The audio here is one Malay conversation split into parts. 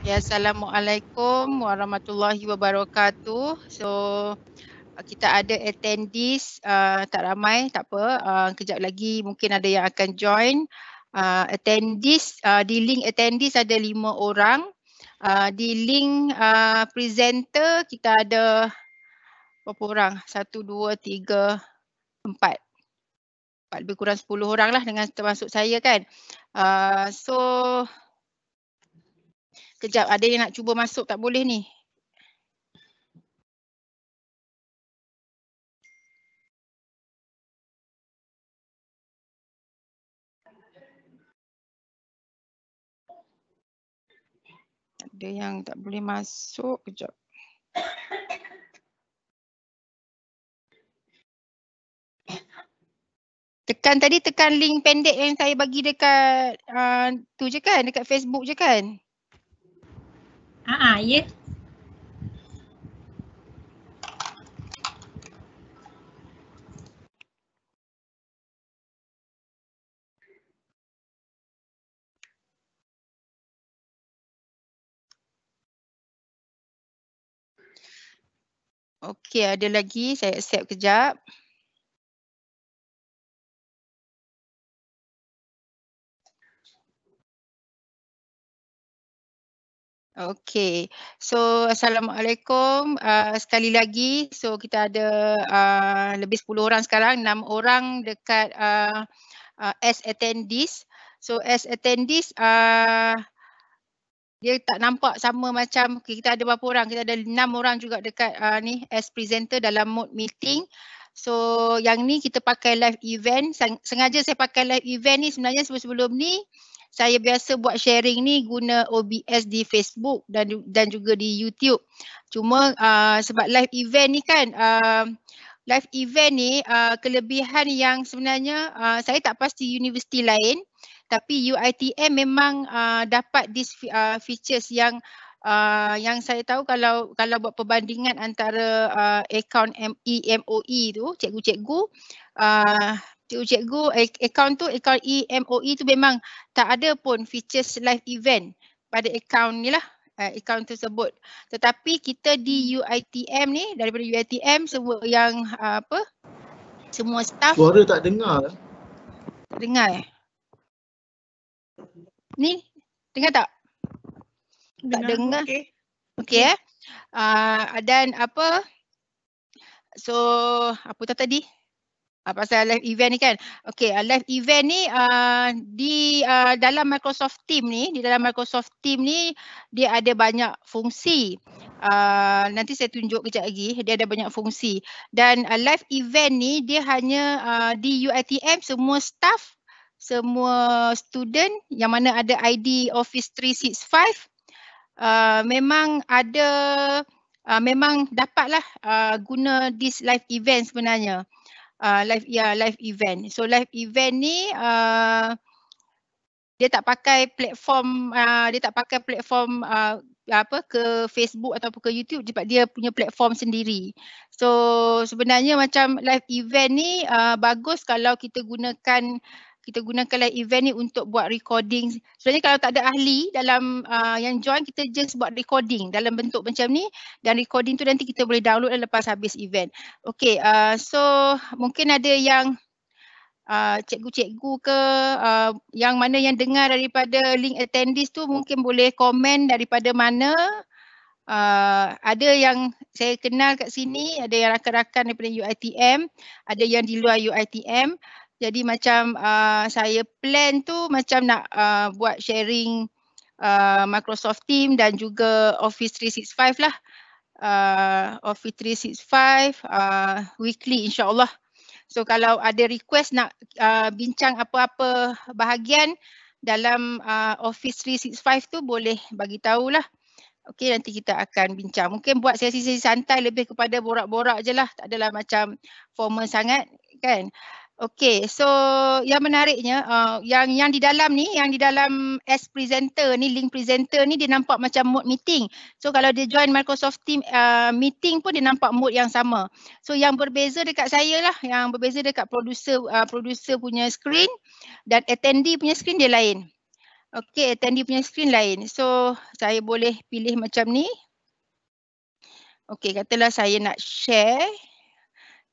Ya, Assalamualaikum warahmatullahi wabarakatuh. So, kita ada attendees, tak ramai, tak apa. Kejap lagi mungkin ada yang akan join. Attendees, di link attendees ada 5 orang. Di link presenter kita ada berapa orang? 1, 2, 3, 4. Lebih kurang 10 orang lah dengan termasuk saya kan. So, kejap ada yang nak cuba masuk tak boleh ni. Ada yang tak boleh masuk, kejap. Tekan link pendek yang saya bagi dekat tu je kan, dekat Facebook je kan? Ya. Okey, ada lagi, saya accept kejap. Okey, so Assalamualaikum sekali lagi. So kita ada lebih 10 orang sekarang, 6 orang dekat as attendees. So as attendees dia tak nampak sama macam kita ada berapa orang? Kita ada 6 orang juga dekat ni as presenter dalam mode meeting. So yang ni kita pakai live event. Sengaja saya pakai live event ni sebenarnya sebelum ni saya biasa buat sharing ni guna OBS di Facebook dan juga di YouTube. Cuma sebab live event ni kan live event ni kelebihan yang sebenarnya saya tak pasti universiti lain. Tapi UiTM memang dapat these features yang saya tahu kalau buat perbandingan antara akaun EMOE tu, cikgu-cikgu, akaun tu, akaun EMOE tu memang tak ada pun features live event pada akaun ni lah, akaun tersebut. Tetapi kita di UiTM ni, daripada UiTM semua yang semua staff. Suara tak dengar. Tak dengar Ni, dengar tak? Tak dengar. Okey dan apa? So, apa tadi? Pasal live event ni kan. Okey, live event ni di dalam Microsoft Team ni, dia ada banyak fungsi. Nanti saya tunjuk kejap lagi, dia ada banyak fungsi. Dan live event ni dia hanya di UiTM semua staff, semua student yang mana ada ID Office 365 memang ada memang dapatlah guna this live event sebenarnya. Live event. So live event ni dia tak pakai platform ke Facebook ataupun ke YouTube sebab dia punya platform sendiri. So sebenarnya macam live event ni bagus kalau kita gunakan live event ni untuk buat recording. Sebenarnya kalau tak ada ahli dalam yang join, kita just buat recording dalam bentuk macam ni dan recording tu nanti kita boleh download lepas habis event. Okey, so mungkin ada yang cikgu-cikgu ke yang mana yang dengar daripada link attendees tu mungkin boleh komen daripada mana. Ada yang saya kenal kat sini, ada yang rakan-rakan daripada UiTM, ada yang di luar UiTM. Jadi macam saya plan tu macam nak buat sharing Microsoft Team dan juga Office 365 lah. Office 365 weekly insyaAllah. So kalau ada request nak bincang apa-apa bahagian dalam Office 365 tu boleh bagi tahulah. Okey, nanti kita akan bincang. Mungkin buat sesi-sesi santai lebih kepada borak-borak je lah. Tak adalah macam formal sangat kan. Okey, so yang menariknya yang di dalam ni, yang di dalam as presenter ni, link presenter ni dia nampak macam mode meeting. So kalau dia join Microsoft Team meeting pun dia nampak mode yang sama. So yang berbeza dekat saya lah, yang berbeza dekat producer punya screen dan attendee punya screen dia lain. Okey, attendee punya screen lain. So, saya boleh pilih macam ni. Okey, katalah saya nak share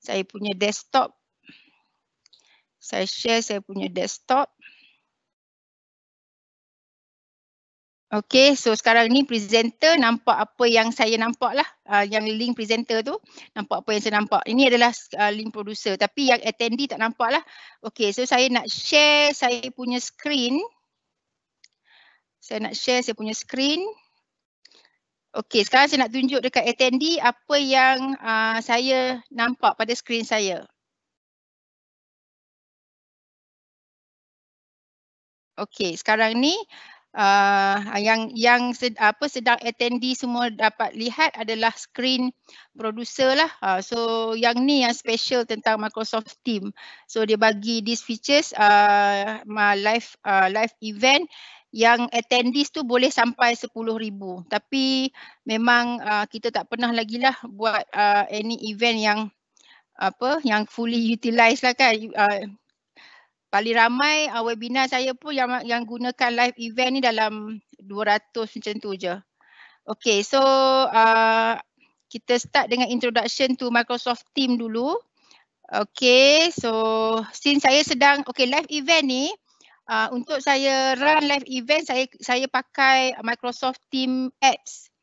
saya punya desktop. Saya share saya punya desktop. Okey, so sekarang ni presenter nampak apa yang saya nampak lah. Yang link presenter tu, nampak apa yang saya nampak. Ini adalah link producer. Tapi yang attendee tak nampak lah. Okey, so saya nak share saya punya screen. Saya nak share saya punya screen. Okey, sekarang saya nak tunjuk dekat attendee apa yang saya nampak pada skrin saya. Okey, sekarang ni yang sedang attendee semua dapat lihat adalah skrin producer lah. So yang ni yang special tentang Microsoft Teams. So dia bagi these features live event yang attendees tu boleh sampai 10,000. Tapi memang kita tak pernah lagi lah buat any event yang fully utilized lah kan. Paling ramai webinar saya pun yang gunakan live event ni dalam 200 macam tu je. Okay, so kita start dengan introduction to Microsoft Teams dulu. Okay, so since saya sedang, live event ni, untuk saya run live event, saya pakai Microsoft Teams Apps.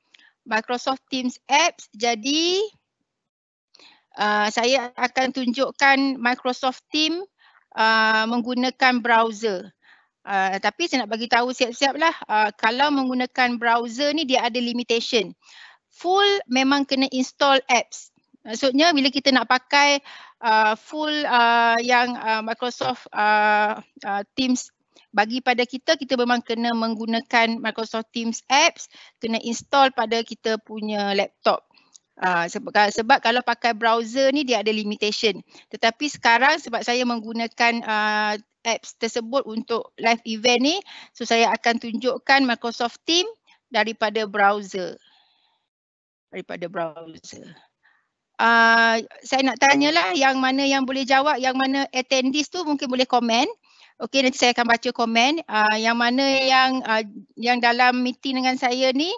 Microsoft Teams Apps, jadi saya akan tunjukkan Microsoft Teams menggunakan browser. Tapi saya nak bagi tahu siap-siap lah, kalau menggunakan browser ni dia ada limitation. Full memang kena install apps. Maksudnya bila kita nak pakai full yang Microsoft Teams bagi pada kita memang kena menggunakan Microsoft Teams apps, kena install pada kita punya laptop. Sebab kalau pakai browser ni dia ada limitation. Tetapi sekarang sebab saya menggunakan apps tersebut untuk live event ni, so saya akan tunjukkan Microsoft Teams daripada browser. Saya nak tanyalah yang mana yang boleh jawab, yang mana attendees tu mungkin boleh komen. Okey, nanti saya akan baca komen. Yang mana yang dalam meeting dengan saya ni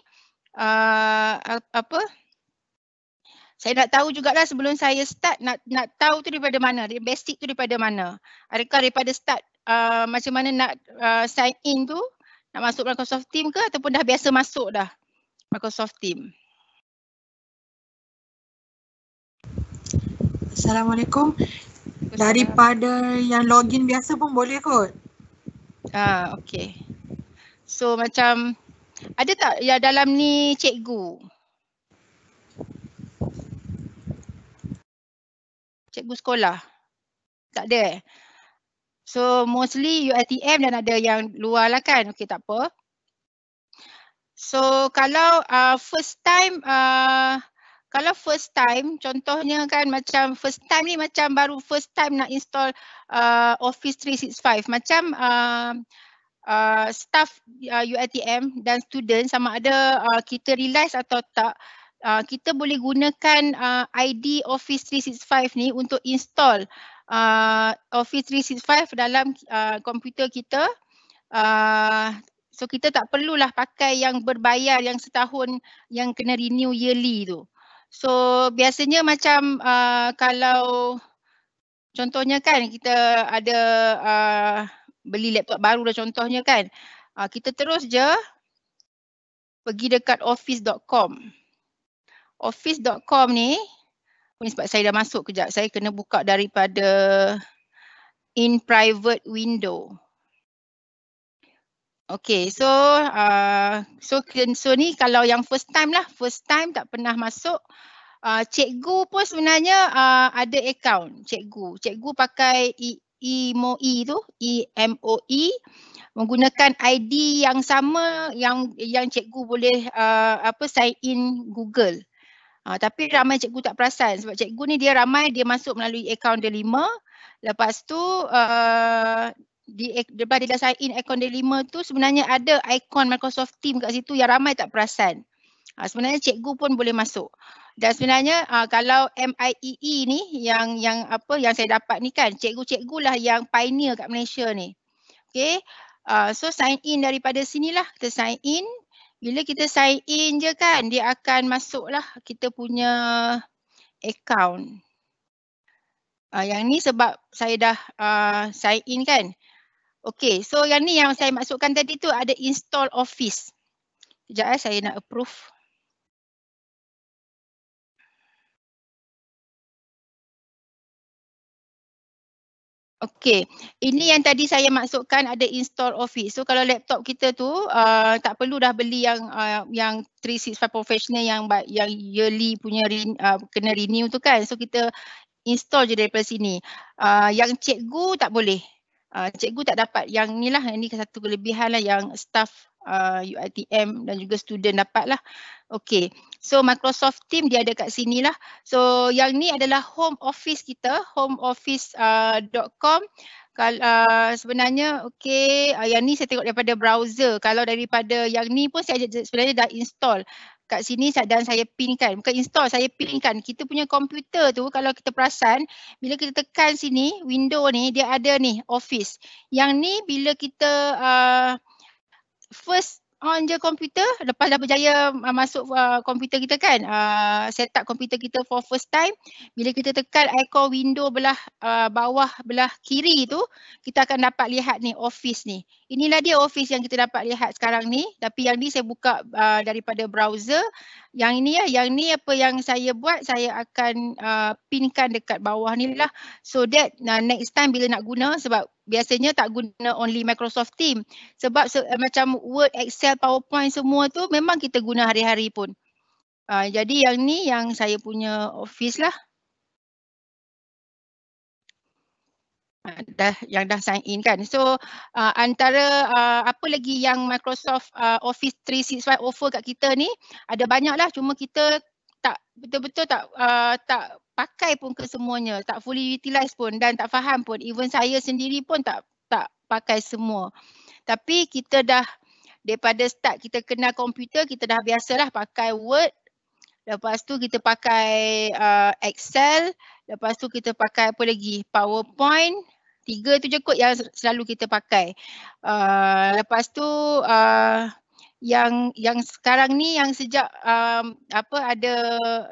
saya nak tahu jugalah sebelum saya start, nak tahu tu daripada mana, basic tu daripada mana. Adakah daripada start macam mana nak sign in tu, nak masuk Microsoft Teams ke ataupun dah biasa masuk dah Microsoft Teams? Assalamualaikum. Daripada yang login biasa pun boleh kot. Okey. So macam ada tak ya dalam ni cikgu? Cikgu sekolah? Tak ada. So mostly UiTM dan ada yang luar lah kan. Okey, tak apa. So kalau first time contohnya kan macam first time ni macam baru first time nak install Office 365 macam staff UiTM dan student sama ada kita realize atau tak, kita boleh gunakan ID Office 365 ni untuk install Office 365 dalam komputer kita. So kita tak perlulah pakai yang berbayar yang setahun yang kena renew yearly tu. So biasanya macam kalau contohnya kan kita ada beli laptop baru dah contohnya kan, kita terus je pergi dekat office.com. Office.com ni sebab saya dah masuk kejap, saya kena buka daripada in private window. Okay, so ni kalau yang first time tak pernah masuk, cikgu pun sebenarnya ada account cikgu pakai EMOE tu, EMOE, menggunakan ID yang sama yang cikgu boleh sign in Google. Tapi ramai cikgu tak perasan sebab cikgu ni dia masuk melalui akaun dia 5. Lepas tu lepas dia dah sign in akaun dia 5 tu sebenarnya ada ikon Microsoft Teams kat situ yang ramai tak perasan. Sebenarnya cikgu pun boleh masuk. Dan sebenarnya kalau MIEE ni yang saya dapat ni kan, cikgu-cikgu lah yang pioneer kat Malaysia ni. Okay. So sign in daripada sinilah, kita sign in. Bila kita sign in je kan, dia akan masuklah kita punya account. Yang ni sebab saya dah sign in kan. Okay, so yang ni yang saya masukkan tadi tu ada install Office. Sekejap saya nak approve. Okay, ini yang tadi saya masukkan ada install Office. So kalau laptop kita tu tak perlu dah beli yang 365 Professional yang yearly punya kena renew tu kan. So kita install je daripada sini. Yang cikgu tak boleh. Cikgu tak dapat yang ni lah. Ini satu kelebihan lah yang staff UiTM dan juga student dapat lah. Okay, so Microsoft Team dia ada kat sini lah. So yang ni adalah home office kita, homeoffice.com. Sebenarnya okay, yang ni saya tengok daripada browser. Kalau daripada yang ni pun saya sebenarnya dah install kat sini dan saya pinkan. Bukan install, saya pinkan. Kita punya komputer tu kalau kita perasan, bila kita tekan sini, window ni dia ada ni Office. Yang ni bila kita first on je komputer, lepas dah berjaya masuk komputer kita kan, set up komputer kita for first time, bila kita tekan ikon window belah bawah belah kiri tu, kita akan dapat lihat ni Office ni. Inilah dia Office yang kita dapat lihat sekarang ni, tapi yang ni saya buka daripada browser. Yang ini ya, yang ni apa yang saya buat, saya akan pinkan dekat bawah ni lah. So that next time bila nak guna, sebab biasanya tak guna only Microsoft Team. Sebab macam Word, Excel, PowerPoint semua tu memang kita guna hari-hari pun. Jadi yang ni yang saya punya Office lah. Yang dah sign in kan. So antara apa lagi yang Microsoft Office 365 offer kat kita ni, ada banyak lah, cuma kita tak betul-betul tak pakai pun ke semuanya, tak fully utilize pun dan tak faham pun. Even saya sendiri pun tak pakai semua. Tapi kita dah daripada start kita kenal komputer, kita dah biasalah pakai Word. Lepas tu kita pakai Excel. Lepas tu kita pakai apa lagi? PowerPoint. 3 tu je kot yang selalu kita pakai. Lepas tu yang sekarang ni yang sejak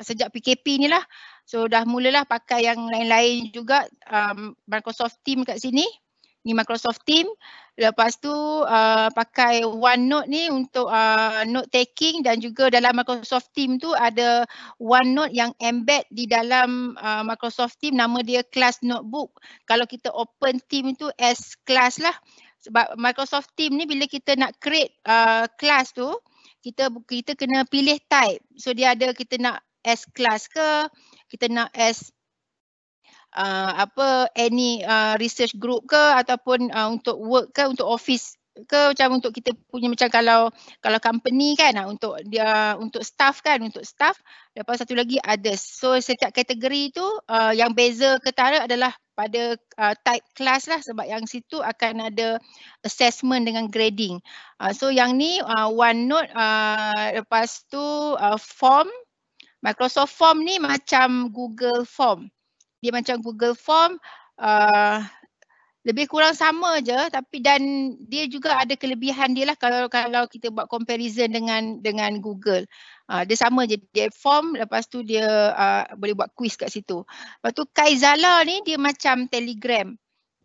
sejak PKP ni lah. So dah mulalah pakai yang lain-lain juga, Microsoft Team kat sini. Ni Microsoft Team. Lepas tu pakai OneNote ni untuk note taking, dan juga dalam Microsoft Team tu ada OneNote yang embed di dalam Microsoft Team, nama dia Class Notebook. Kalau kita open Team tu as class lah. Sebab Microsoft Team ni bila kita nak create class tu, kita kena pilih type. So dia ada, kita nak as class ke, kita nak as any research group ke, ataupun untuk work ke, untuk office ke, macam untuk kita punya, macam kalau company kan, untuk staff kan, untuk staff. Lepas satu lagi others. So setiap kategori tu yang beza ketara adalah pada type class lah, sebab yang situ akan ada assessment dengan grading. So yang ni OneNote, lepas tu form. Microsoft Form ni macam Google Form. Dia macam Google Form, lebih kurang sama je, tapi dan dia juga ada kelebihan dia lah kalau kita buat comparison dengan Google. Dia sama je, dia form, lepas tu dia boleh buat quiz kat situ. Lepas tu Kaizala ni dia macam Telegram.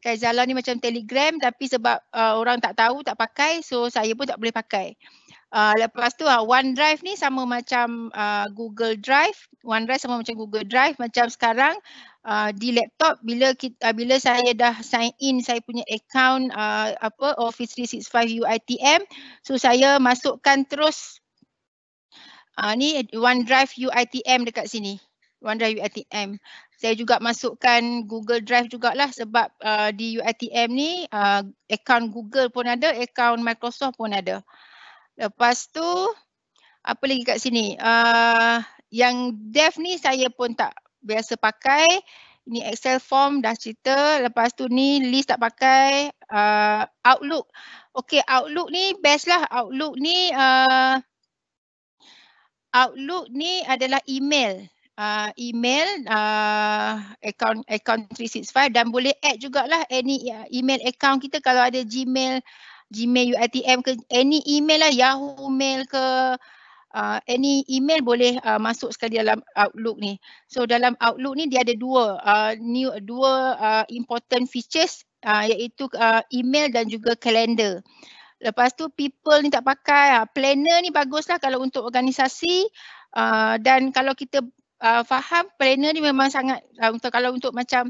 Kaizala ni macam Telegram, tapi sebab orang tak tahu, tak pakai, so saya pun tak boleh pakai. Lepas tu OneDrive ni sama macam Google Drive. OneDrive sama macam Google Drive. Macam sekarang di laptop, bila saya dah sign in saya punya account Office 365 UiTM, so saya masukkan terus ni OneDrive UiTM dekat sini. OneDrive UiTM. Saya juga masukkan Google Drive jugalah, sebab di UiTM ni account Google pun ada, account Microsoft pun ada. Lepas tu apa lagi kat sini? Yang dev ni saya pun tak biasa pakai. Ini Excel form dah cerita. Lepas tu ni list tak pakai. Outlook. Okay, Outlook ni best lah. Outlook ni adalah email. Account 365, dan boleh add jugalah any email account kita. Kalau ada Gmail Gmail, UiTM ke any email lah, Yahoo Mail ke any email boleh masuk sekali dalam Outlook ni. So dalam Outlook ni dia ada dua important features iaitu email dan juga kalender. Lepas tu people ni tak pakai, planner ni baguslah kalau untuk organisasi dan kalau kita faham planner ni memang sangat kalau untuk macam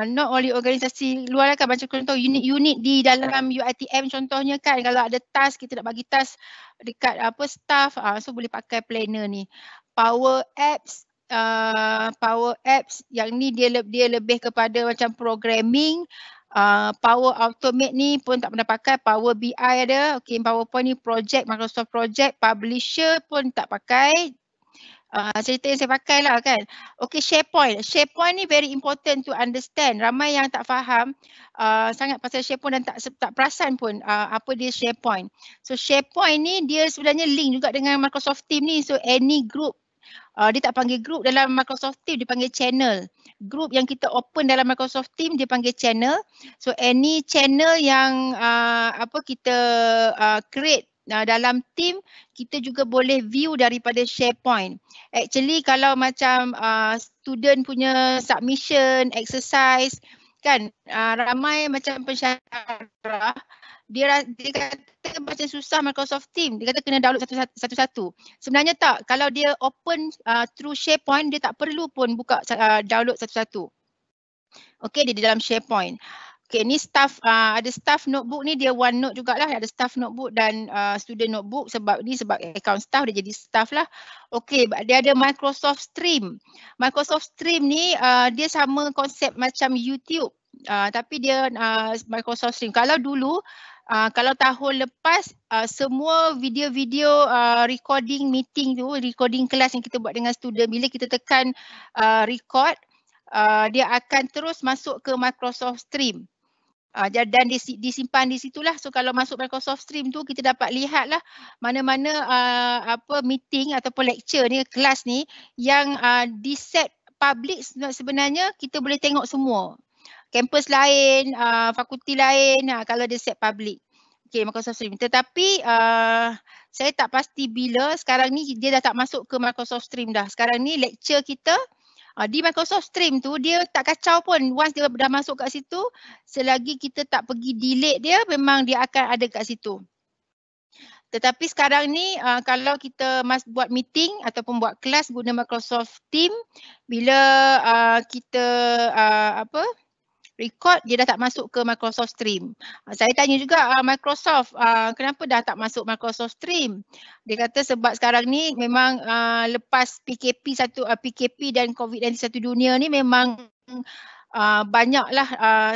not only organisasi luar lah kan, macam contoh unit-unit di dalam UiTM contohnya kan, kalau ada task kita nak bagi task dekat staff so boleh pakai planner ni. Power Apps yang ni dia lebih kepada macam programming. Power Automate ni pun tak pernah pakai. Power BI ada. Okay, PowerPoint ni project, Microsoft Project. Publisher pun tak pakai. Cerita yang saya pakai lah kan. Okay, SharePoint. SharePoint ni very important to understand. Ramai yang tak faham sangat pasal SharePoint dan tak perasan pun apa dia SharePoint. So SharePoint ni dia sebenarnya link juga dengan Microsoft Teams ni. So any group, dia tak panggil group dalam Microsoft Teams, dia panggil channel. Group yang kita open dalam Microsoft Teams dia panggil channel. So any channel yang kita create dalam team, kita juga boleh view daripada SharePoint. Actually kalau macam student punya submission, exercise kan, ramai macam pensyarah dia kata macam susah Microsoft Teams. Dia kata kena download satu-satu. Sebenarnya tak. Kalau dia open through SharePoint, dia tak perlu pun buka download satu-satu. Okay, dia di dalam SharePoint. Okay, ni staff, ada staff notebook ni dia OneNote jugalah. Ada staff notebook dan student notebook sebab account staff dia jadi staff lah. Okay, dia ada Microsoft Stream. Microsoft Stream ni dia sama konsep macam YouTube. Tapi dia Microsoft Stream. Kalau dulu, kalau tahun lepas semua video-video recording meeting tu, recording kelas yang kita buat dengan student, bila kita tekan record, dia akan terus masuk ke Microsoft Stream. Dan disimpan di situlah. So kalau masuk Microsoft Stream tu kita dapat lihat lah mana-mana meeting ataupun lecture ni, kelas ni yang di set public sebenarnya kita boleh tengok semua. Kampus lain, fakulti lain kalau dia set public. Okay, Microsoft Stream. Tetapi saya tak pasti bila sekarang ni dia dah tak masuk ke Microsoft Stream dah. Sekarang ni lecture kita di Microsoft Stream tu dia tak kacau pun. Once dia dah masuk kat situ, selagi kita tak pergi delete dia, memang dia akan ada kat situ. Tetapi sekarang ni kalau kita buat meeting ataupun buat kelas guna Microsoft Teams, bila kita record, dia dah tak masuk ke Microsoft Stream. Saya tanya juga Microsoft, kenapa dah tak masuk Microsoft Stream? Dia kata sebab sekarang ni memang lepas PKP dan COVID-19 satu dunia ni memang banyaklah,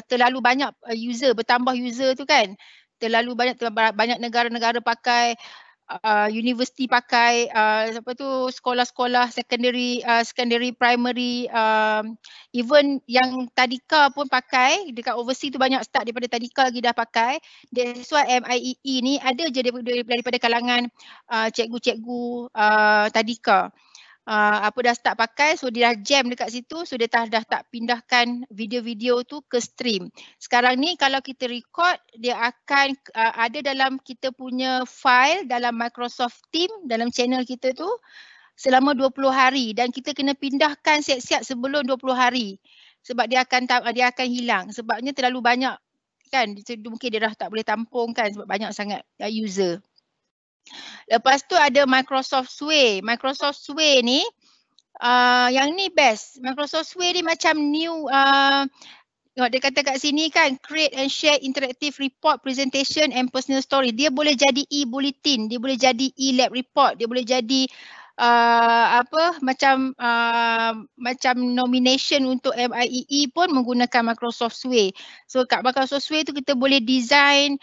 terlalu banyak user, bertambah user tu kan. Terlalu banyak negara-negara pakai, universiti pakai, sekolah-sekolah secondary primary, even yang tadika pun pakai. Dekat overseas tu banyak start daripada tadika lagi dah pakai. That's why MIEE ni ada je daripada kalangan cikgu-cikgu tadika. Dah start pakai, so dia dah jam dekat situ, so dia dah tak pindahkan video-video tu ke stream. Sekarang ni kalau kita record, dia akan ada dalam kita punya file dalam Microsoft Teams, dalam channel kita tu selama 20 hari dan kita kena pindahkan siap-siap sebelum 20 hari sebab dia akan hilang sebabnya terlalu banyak kan, mungkin dia dah tak boleh tampung kan sebab banyak sangat user. Lepas tu ada Microsoft Sway. Microsoft Sway ni yang ni best. Microsoft Sway ni macam new, dia kata kat sini kan, create and share interactive report, presentation and personal story. Dia boleh jadi e-bulletin, dia boleh jadi e-lab report, dia boleh jadi macam nomination untuk MIEE pun menggunakan Microsoft Sway. So kat Microsoft Sway tu kita boleh design,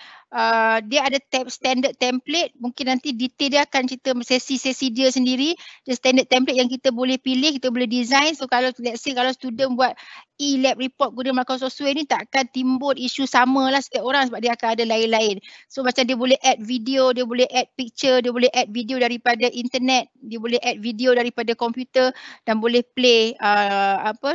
dia ada standard template, mungkin nanti detail dia akan cerita sesi-sesi dia sendiri. Dia standard template yang kita boleh pilih, kita boleh design. So kalau let's say kalau student buat e-lab report guna Microsoft Sway ni tak akan timbul isu sama lah setiap orang sebab dia akan ada lain-lain. So macam dia boleh add video, dia boleh add picture, dia boleh add video daripada internet, dia boleh add video daripada komputer dan boleh play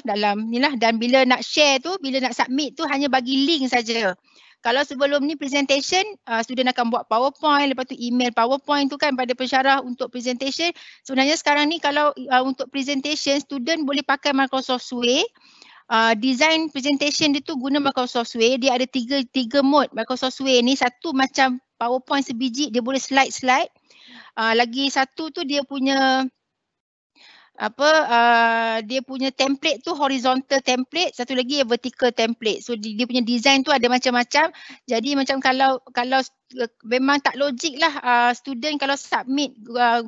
dalam ni lah. Dan bila nak share tu, bila nak submit tu hanya bagi link saja. Kalau sebelum ni presentation, student akan buat PowerPoint, lepas tu email PowerPoint tu kan pada pensyarah untuk presentation. Sebenarnya sekarang ni kalau untuk presentation, student boleh pakai Microsoft Suite. Design presentation dia tu guna Microsoft Suite. Dia ada tiga mode Microsoft Suite ni. Satu macam PowerPoint sebiji, dia boleh slide. Lagi satu tu dia punya dia punya template tu horizontal template, satu lagi vertical template. So dia punya design tu ada macam-macam. Jadi macam kalau memang tak logik lah student kalau submit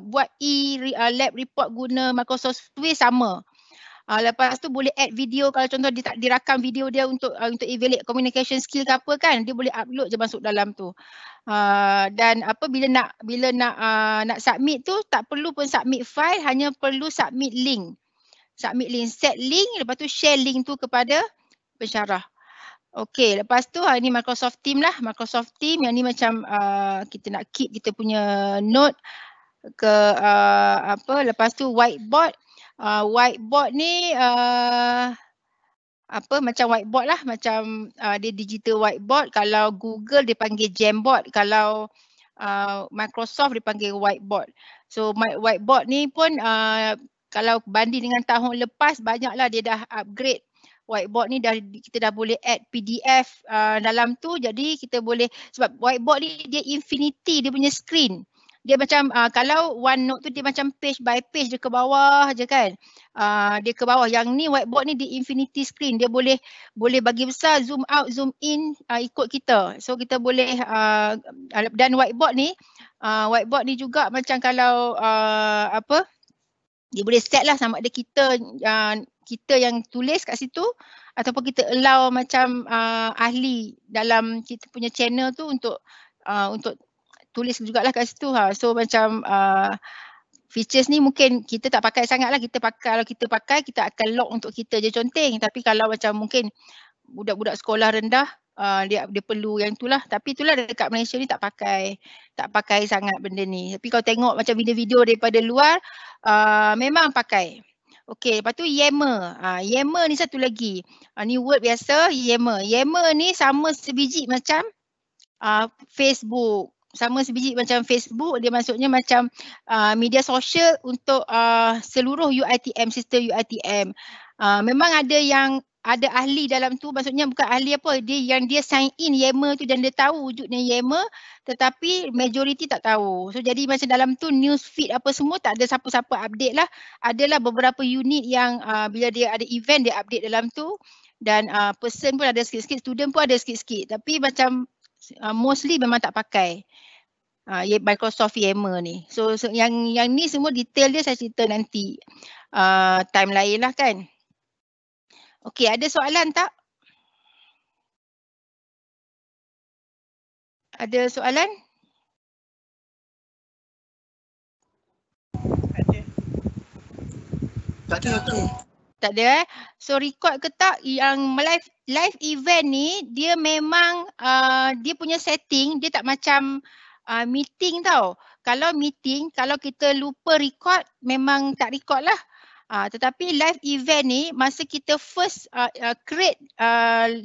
buat lab report guna Microsoft Suite sama. Lepas tu boleh add video, kalau contoh dia tak dirakam video dia untuk evaluate communication skill ke apa kan, dia boleh upload je masuk dalam tu. Dan bila nak submit tu tak perlu pun submit file, hanya perlu submit link. Set link, lepas tu share link tu kepada pensyarah. Okey, lepas tu ni Microsoft Team lah. Microsoft Team yang ni macam kita nak keep kita punya note ke lepas tu whiteboard. Whiteboard ni macam whiteboard lah, macam dia digital whiteboard. Kalau Google dia panggil Jamboard, kalau Microsoft dia panggil whiteboard. So whiteboard ni pun kalau banding dengan tahun lepas, banyaklah dia dah upgrade. Whiteboard ni kita dah boleh add PDF dalam tu, jadi kita boleh, sebab whiteboard ni dia infinity, dia punya screen. Dia macam kalau OneNote tu dia macam page by page, dia ke bawah je kan. Dia ke bawah. Yang ni whiteboard ni dia infinity screen. Dia boleh bagi besar, zoom out, zoom in ikut kita. So kita boleh dan whiteboard ni juga macam kalau dia boleh set lah sama ada kita yang tulis kat situ ataupun kita allow macam ahli dalam kita punya channel tu untuk tulis jugalah kat situ. So macam features ni mungkin kita tak pakai sangat lah. Kalau kita pakai, kita akan lock untuk kita je conteng. Tapi kalau macam mungkin budak-budak sekolah rendah, dia perlu yang itulah. Tapi itulah dekat Malaysia ni tak pakai sangat benda ni. Tapi kalau tengok macam video-video daripada luar, memang pakai. Okey, lepas tu Yammer. Yammer ni satu lagi. Ni word biasa, Yammer. Yammer ni sama sebiji macam Facebook. Sama sebiji macam Facebook, dia maksudnya macam media sosial untuk seluruh UiTM, sistem UiTM. Memang ada ahli dalam tu, maksudnya bukan ahli dia sign in Yammer tu dan dia tahu wujudnya Yammer, tetapi majoriti tak tahu. So jadi macam dalam tu news feed apa semua tak ada siapa-siapa update lah. Adalah beberapa unit yang bila dia ada event dia update dalam tu, dan person pun ada sikit-sikit, student pun ada sikit-sikit, tapi macam mostly memang tak pakai Microsoft Yammer ni. So yang ni semua detail dia saya cerita nanti time lain lah kan. Okey, ada soalan tak? Ada soalan? Ada. Tak ada So record ke tak yang live event ni, dia memang dia punya setting dia tak macam meeting tau. Kalau meeting, kalau kita lupa record, memang tak record lah. Tetapi live event ni, masa kita first create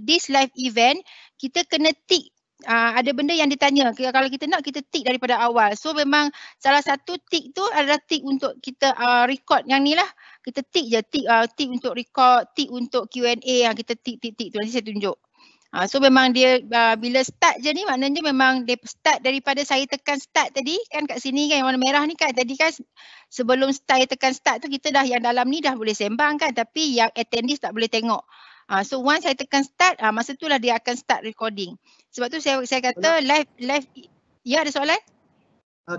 this live event, kita kena tick. Ada benda yang ditanya, kalau kita nak kita tick daripada awal. So memang salah satu tick tu adalah tick untuk kita record yang ni lah. Kita tick je, tick untuk record, tick untuk Q&A, kita tick tu, nanti saya tunjuk. So memang dia bila start je ni, maknanya memang dia start daripada saya tekan start tadi kan, kat sini kan yang warna merah ni kan, tadi kan sebelum saya tekan start tu kita dah yang dalam ni dah boleh sembang kan, tapi yang attendees tak boleh tengok. So once saya tekan start, masa tu lah dia akan start recording. Sebab tu saya kata live ya, ada soalan?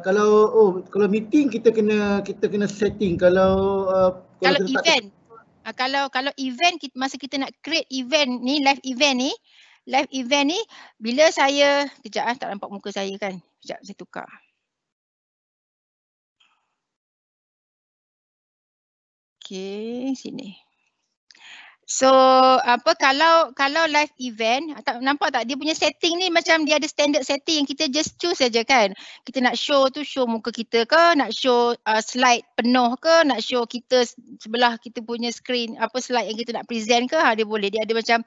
Kalau meeting kita kena setting. Kalau event kalau event masa kita nak create event ni, live event ni bila saya kejap tak nampak muka saya kan. Kejap saya tukar. Okey, sini. So kalau live event, nampak tak dia punya setting ni macam dia ada standard setting yang kita just choose saja kan. Kita nak show muka kita ke, nak show slide penuh ke, nak show kita sebelah kita punya screen slide yang kita nak present ke, dia boleh. Dia ada macam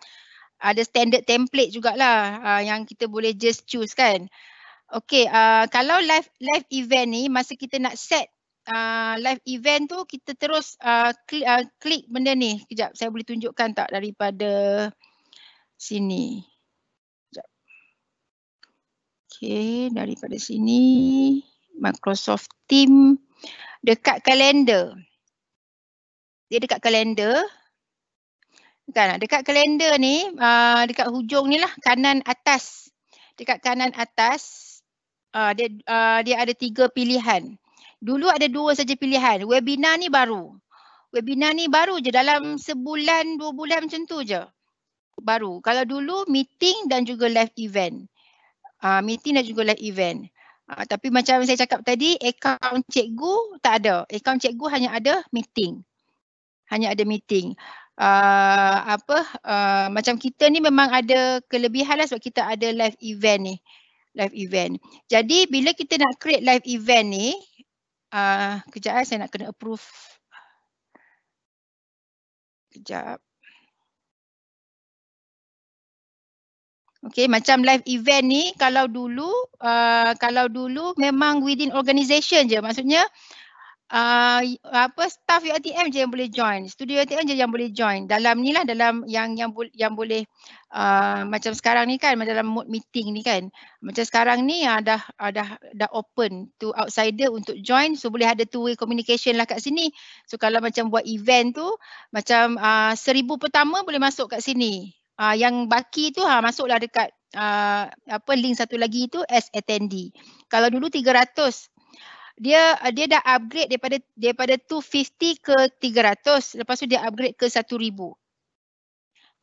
ada standard template jugalah yang kita boleh just choose kan. Okay, kalau live event ni masa kita nak set live event tu kita terus klik benda ni. Kejap saya boleh tunjukkan tak daripada sini. Kejap. Okay, daripada sini Microsoft Team dekat kalender. Dia dekat kalender. Kan, dekat kalender ni, dekat hujung ni lah, kanan atas. Dekat kanan atas, dia ada 3 pilihan. Dulu ada 2 saja pilihan. Webinar ni baru. Webinar ni baru je, dalam sebulan, 2 bulan macam tu je. Baru. Kalau dulu meeting dan juga live event. Meeting dan juga live event. Tapi macam saya cakap tadi, akaun cikgu tak ada. Akaun cikgu hanya ada meeting. Hanya ada meeting. Macam kita ni memang ada kelebihan lah sebab kita ada live event ni. Live event. Jadi bila kita nak create live event ni, kejap saya nak kena approve. Kejap. Okay, macam live event ni kalau dulu memang within organisation je. Maksudnya staff UiTM je yang boleh join, studio UiTM je yang boleh join. Dalam ni lah, dalam yang boleh macam sekarang ni kan, dalam mode meeting ni kan. Macam sekarang ni dah open to outsider untuk join, so boleh ada two way communication lah kat sini. So kalau macam buat event tu, macam 1000 pertama boleh masuk kat sini. Yang baki tu masuklah dekat link satu lagi tu as attendee. Kalau dulu 300. Dia dah upgrade daripada 250 ke 300, lepas tu dia upgrade ke 1000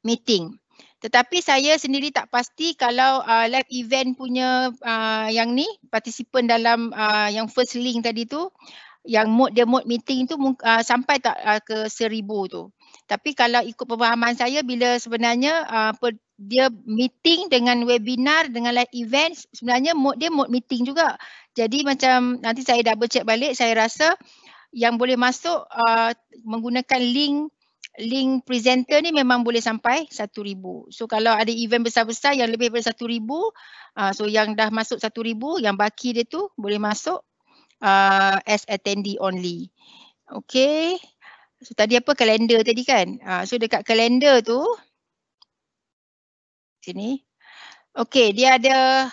meeting. Tetapi saya sendiri tak pasti kalau live event punya yang ni participant dalam yang first link tadi tu, yang mode meeting tu sampai tak ke 1000 tu. Tapi kalau ikut pemahaman saya, bila sebenarnya dia meeting dengan webinar dengan live event, sebenarnya mode dia mode meeting juga. Jadi macam nanti saya double check balik, saya rasa yang boleh masuk menggunakan link presenter ni memang boleh sampai 1000. So kalau ada event besar-besar yang lebih daripada 1000, so yang dah masuk 1000, yang baki dia tu boleh masuk as attendee only. Okay. So tadi apa, kalender tadi kan? So dekat kalender tu, sini. Okay, dia ada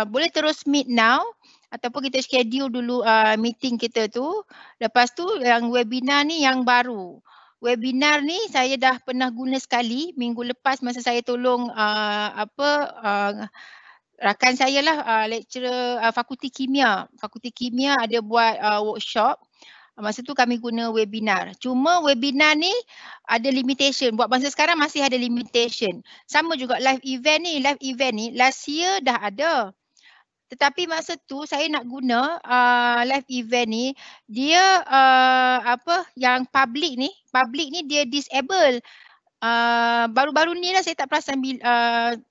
boleh terus meet now ataupun kita schedule dulu meeting kita tu. Lepas tu yang webinar ni yang baru. Webinar ni saya dah pernah guna sekali minggu lepas masa saya tolong rakan saya lah, lecturer Fakulti Kimia. Fakulti Kimia ada buat workshop. Masa tu kami guna webinar. Cuma webinar ni ada limitation. Buat masa sekarang masih ada limitation. Sama juga live event ni. Live event ni last year dah ada. Tetapi masa tu saya nak guna live event ni, dia yang public ni dia disable. Baru-baru ni lah saya tak perasan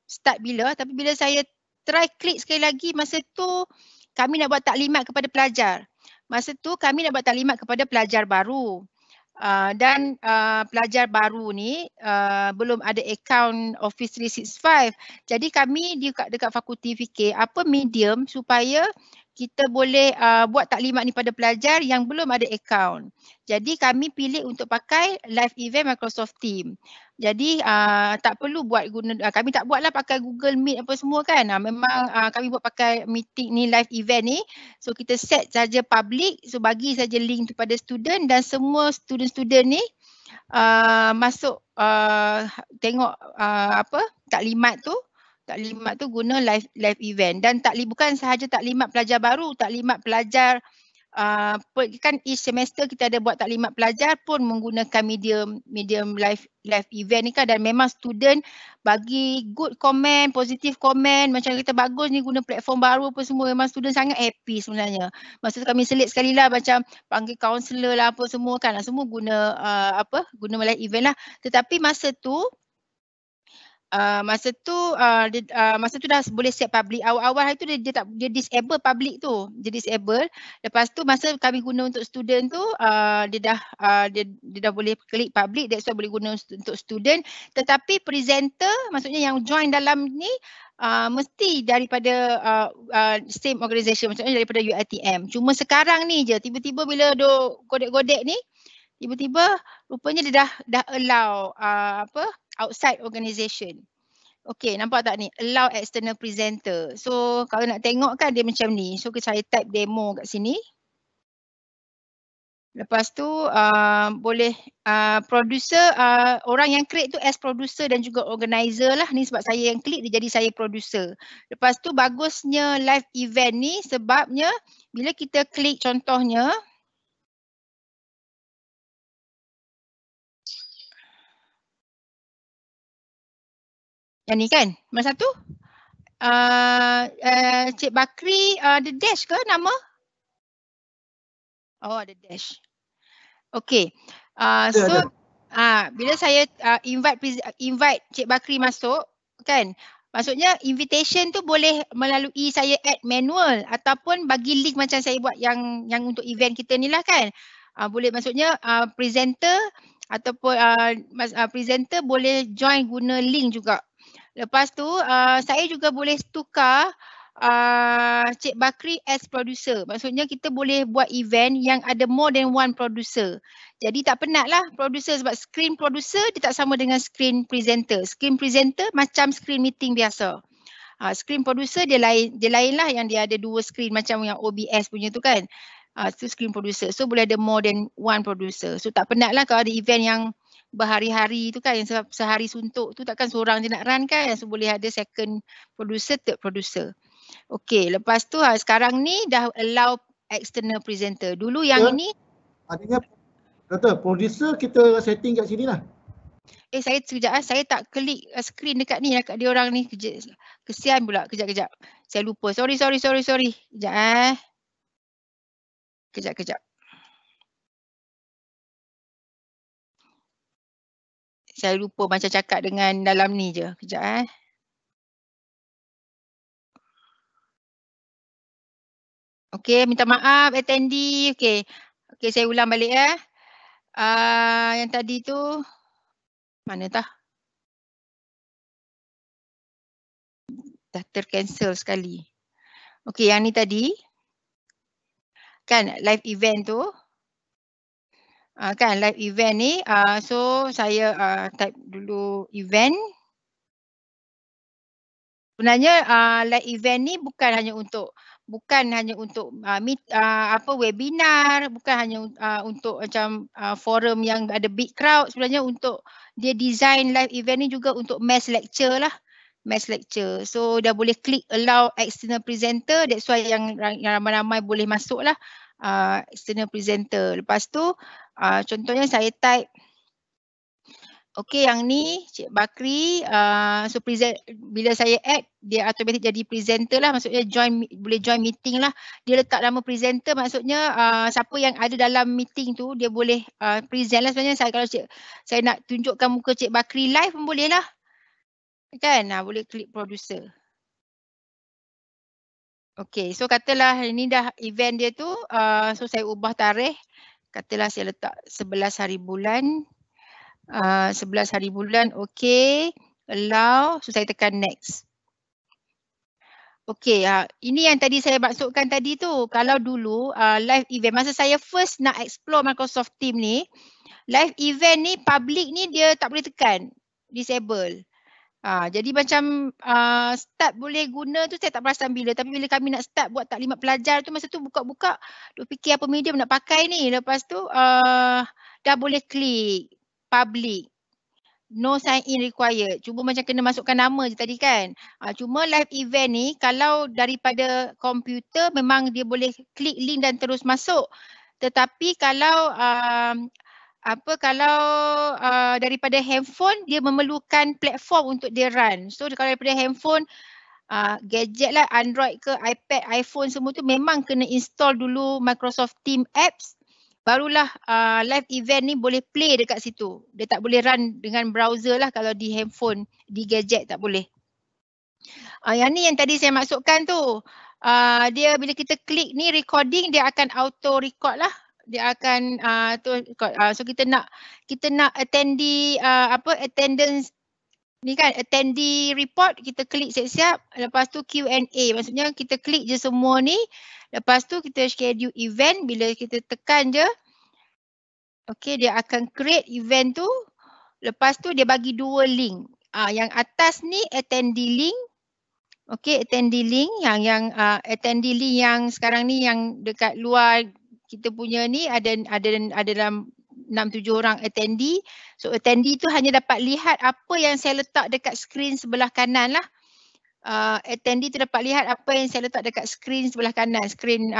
start bila, tapi bila saya try klik sekali lagi, masa tu kami nak buat taklimat kepada pelajar. Masa tu kami nak buat taklimat kepada pelajar baru. Dan pelajar baru ni belum ada akaun Office 365. Jadi kami dekat fakulti fikir apa medium supaya kita boleh buat taklimat ni pada pelajar yang belum ada akaun. Jadi kami pilih untuk pakai live event Microsoft Team. Jadi tak perlu kami tak buatlah pakai Google Meet apa semua kan. Memang kami buat pakai meeting ni, live event ni. So kita set saja public, so bagi saja link kepada student dan semua student-student ni masuk tengok taklimat tu guna live event. Dan bukan sahaja taklimat pelajar baru, taklimat pelajar kan each semester kita ada buat taklimat pelajar pun menggunakan medium live event ni kan. Dan memang student bagi good comment, positive comment, macam kita bagus ni guna platform baru apa semua, memang student sangat happy sebenarnya. Masa tu kami selit sekali lah, macam panggil kaunselor lah apa semua kan, semua guna guna live event lah. Tetapi masa tu Masa tu dah boleh set public. Awal-awal hari tu dia disable public tu. Dia disable. Lepas tu masa kami guna untuk student tu dia dah boleh klik public, that's why boleh guna untuk student. Tetapi presenter maksudnya yang join dalam ni mesti daripada same organisation, maksudnya daripada UiTM. Cuma sekarang ni je tiba-tiba bila duk godek-godek ni, tiba-tiba rupanya dia dah allow outside organisation. Okay, nampak tak ni? Allow external presenter. So kalau nak tengok kan dia macam ni. So saya type demo kat sini. Lepas tu boleh producer, orang yang create tu as producer dan juga organizer lah. Ni sebab saya yang klik dia jadi saya producer. Lepas tu bagusnya live event ni sebabnya bila kita klik contohnya, yang ni kan, mana satu? Cik Bakri ada dash ke nama? Oh, ada dash. Okay. So bila saya invite Cik Bakri masuk kan, maksudnya invitation tu boleh melalui saya add manual ataupun bagi link macam saya buat yang untuk event kita ni lah kan. Boleh, maksudnya presenter ataupun presenter boleh join guna link juga. Lepas tu saya juga boleh tukar Cik Bakri as producer. Maksudnya kita boleh buat event yang ada more than one producer. Jadi tak penat lah producer sebab screen producer dia tak sama dengan screen presenter. Screen presenter macam screen meeting biasa. Screen producer dia lain lah, yang dia ada dua screen macam yang OBS punya tu kan. Itu screen producer. So boleh ada more than one producer. So tak penat lah kalau ada event yang berhari-hari tu kan, yang sehari suntuk tu takkan seorang je nak run kan. So boleh ada second producer, third producer. Okay, lepas tu sekarang ni dah allow external presenter. Dulu yang ini artinya kata producer kita setting kat sini lah. Saya sekejap saya tak klik screen dekat ni, dekat dia orang ni. Kesian pula, kejap. Saya lupa. Sorry. Kejap Kejap. Saya lupa macam cakap dengan dalam ni je. Kejap Okey, minta maaf attendee. Okey, saya ulang balik yang tadi tu mana tah? Dah tercancel sekali. Okey, yang ni tadi kan live event tu. Kan live event ni, so saya type dulu event. Sebenarnya live event ni bukan hanya untuk webinar, bukan hanya untuk macam forum yang ada big crowd. Sebenarnya untuk dia design live event ni juga untuk mass lecture lah. Mass lecture. So dah boleh klik allow external presenter, that's why yang ramai-ramai boleh masuk lah external presenter. Lepas tu contohnya saya type, okey yang ni Cik Bakri, so bila saya add dia automatic jadi presenter lah, maksudnya boleh join meeting lah. Dia letak nama presenter, maksudnya siapa yang ada dalam meeting tu dia boleh present lah. Sebenarnya kalau saya nak tunjukkan muka Cik Bakri live pun boleh lah kan, boleh klik producer. Okey, so katalah ini dah event dia tu, so saya ubah tarikh, katalah saya letak 11 hari bulan. 11 hari bulan, okey, allow, so saya tekan next. Okey, ini yang tadi saya maksudkan tadi tu, kalau dulu live event, masa saya first nak explore Microsoft Teams ni, live event ni public ni dia tak boleh tekan, disable. Jadi macam start boleh guna tu saya tak perasan bila, tapi bila kami nak start buat taklimat pelajar tu, masa tu buka-buka, duk fikir apa medium nak pakai ni. Lepas tu dah boleh klik public, no sign in required. Cuma macam kena masukkan nama je tadi kan. Cuma live event ni kalau daripada komputer memang dia boleh klik link dan terus masuk. Tetapi kalau daripada handphone dia memerlukan platform untuk dia run. So kalau daripada handphone, gadget lah, Android ke iPad, iPhone semua tu memang kena install dulu Microsoft Teams apps. barulah live event ni boleh play dekat situ. Dia tak boleh run dengan browser lah kalau di handphone, di gadget tak boleh. Yang ni yang tadi saya masukkan tu. Dia bila kita klik ni recording, dia akan auto record lah. Dia akan record. So kita nak attendee attendance ni kan, attendee report, kita klik siap-siap, lepas tu Q&A. Maksudnya kita klik je semua ni, lepas tu kita schedule event, bila kita tekan je, okay, dia akan create event tu, lepas tu dia bagi 2 link. Yang atas ni attendee link, okay, attendee link, yang attendee link yang sekarang ni yang dekat luar kita punya ni ada dalam 6-7 orang attendee. So attendee tu hanya dapat lihat apa yang saya letak dekat skrin sebelah kanan lah. Attendee tu dapat lihat apa yang saya letak dekat skrin sebelah kanan, skrin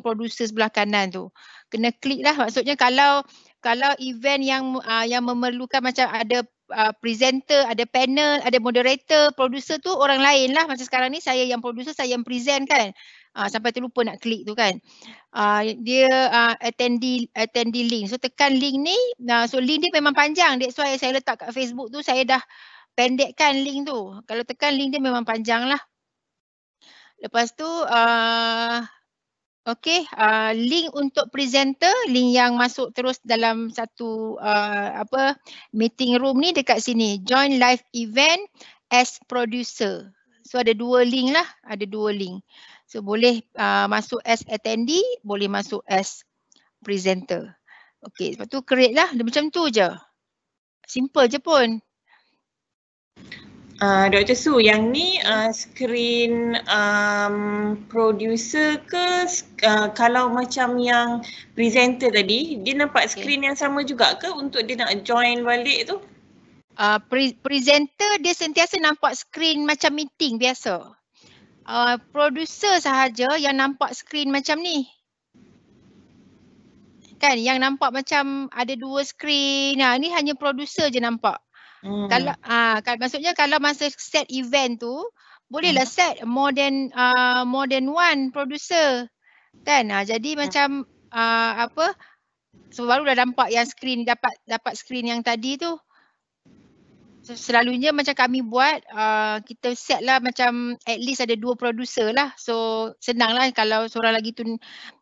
producer sebelah kanan tu. Kena klik lah, maksudnya kalau event yang memerlukan macam ada presenter, ada panel, ada moderator, producer tu orang lain lah. Macam sekarang ni saya yang producer, saya yang present kan. Sampai terlupa nak klik tu kan. Dia attendee link. So tekan link ni. So link dia memang panjang. That's why saya letak kat Facebook tu, saya dah pendekkan link tu. Kalau tekan link dia memang panjang lah. Lepas tu okay, link untuk presenter, link yang masuk terus dalam satu meeting room ni dekat sini. Join live event as producer. So ada 2 link lah, ada 2 link. So boleh masuk as attendee, boleh masuk as presenter. Okay, lepas tu create lah, dia macam tu je. Simple je pun. Dr. Su, yang ni skrin producer ke kalau macam yang presenter tadi, dia nampak skrin yang sama juga ke untuk dia nak join balik tu? Presenter dia sentiasa nampak skrin macam meeting biasa. Producer sahaja yang nampak skrin macam ni. Kan yang nampak macam ada 2 skrin. Ni hanya producer je nampak. Kalau maksudnya kalau masa set event tu bolehlah set more than one producer. Kan? Jadi macam so barulah nampak yang skrin dapat skrin yang tadi tu. So, selalunya macam kami buat, kita set lah macam at least ada 2 producer lah. So senang lah kalau seorang lagi tu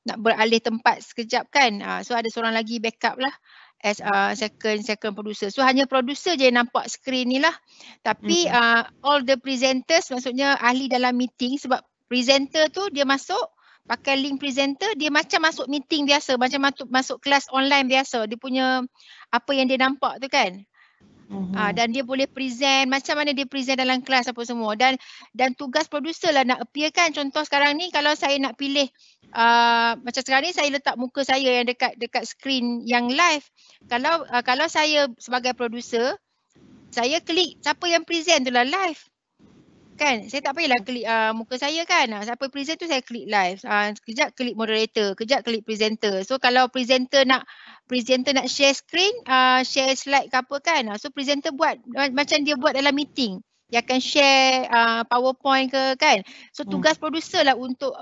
nak beralih tempat sekejap kan. So ada seorang lagi backup lah as second producer. So hanya producer je yang nampak skrin ni lah. Tapi all the presenters, maksudnya ahli dalam meeting, sebab presenter tu dia masuk pakai link presenter, dia macam masuk meeting biasa, macam masuk kelas online biasa. Dia punya apa yang dia nampak tu kan. Dan dia boleh present macam mana dia present dalam kelas apa semua, dan tugas producer lah nak appear kan. Contoh sekarang ni kalau saya nak pilih macam sekarang ni saya letak muka saya yang dekat skrin yang live. Kalau saya sebagai producer, saya klik siapa yang present tu lah live kan. Saya tak payahlah klik muka saya kan. Siapa present tu saya klik live. Kejap klik moderator, kejap klik presenter. So kalau presenter nak share screen, share slide ke apa kan. So presenter buat macam dia buat dalam meeting. Dia akan share PowerPoint ke kan. So tugas producer lah untuk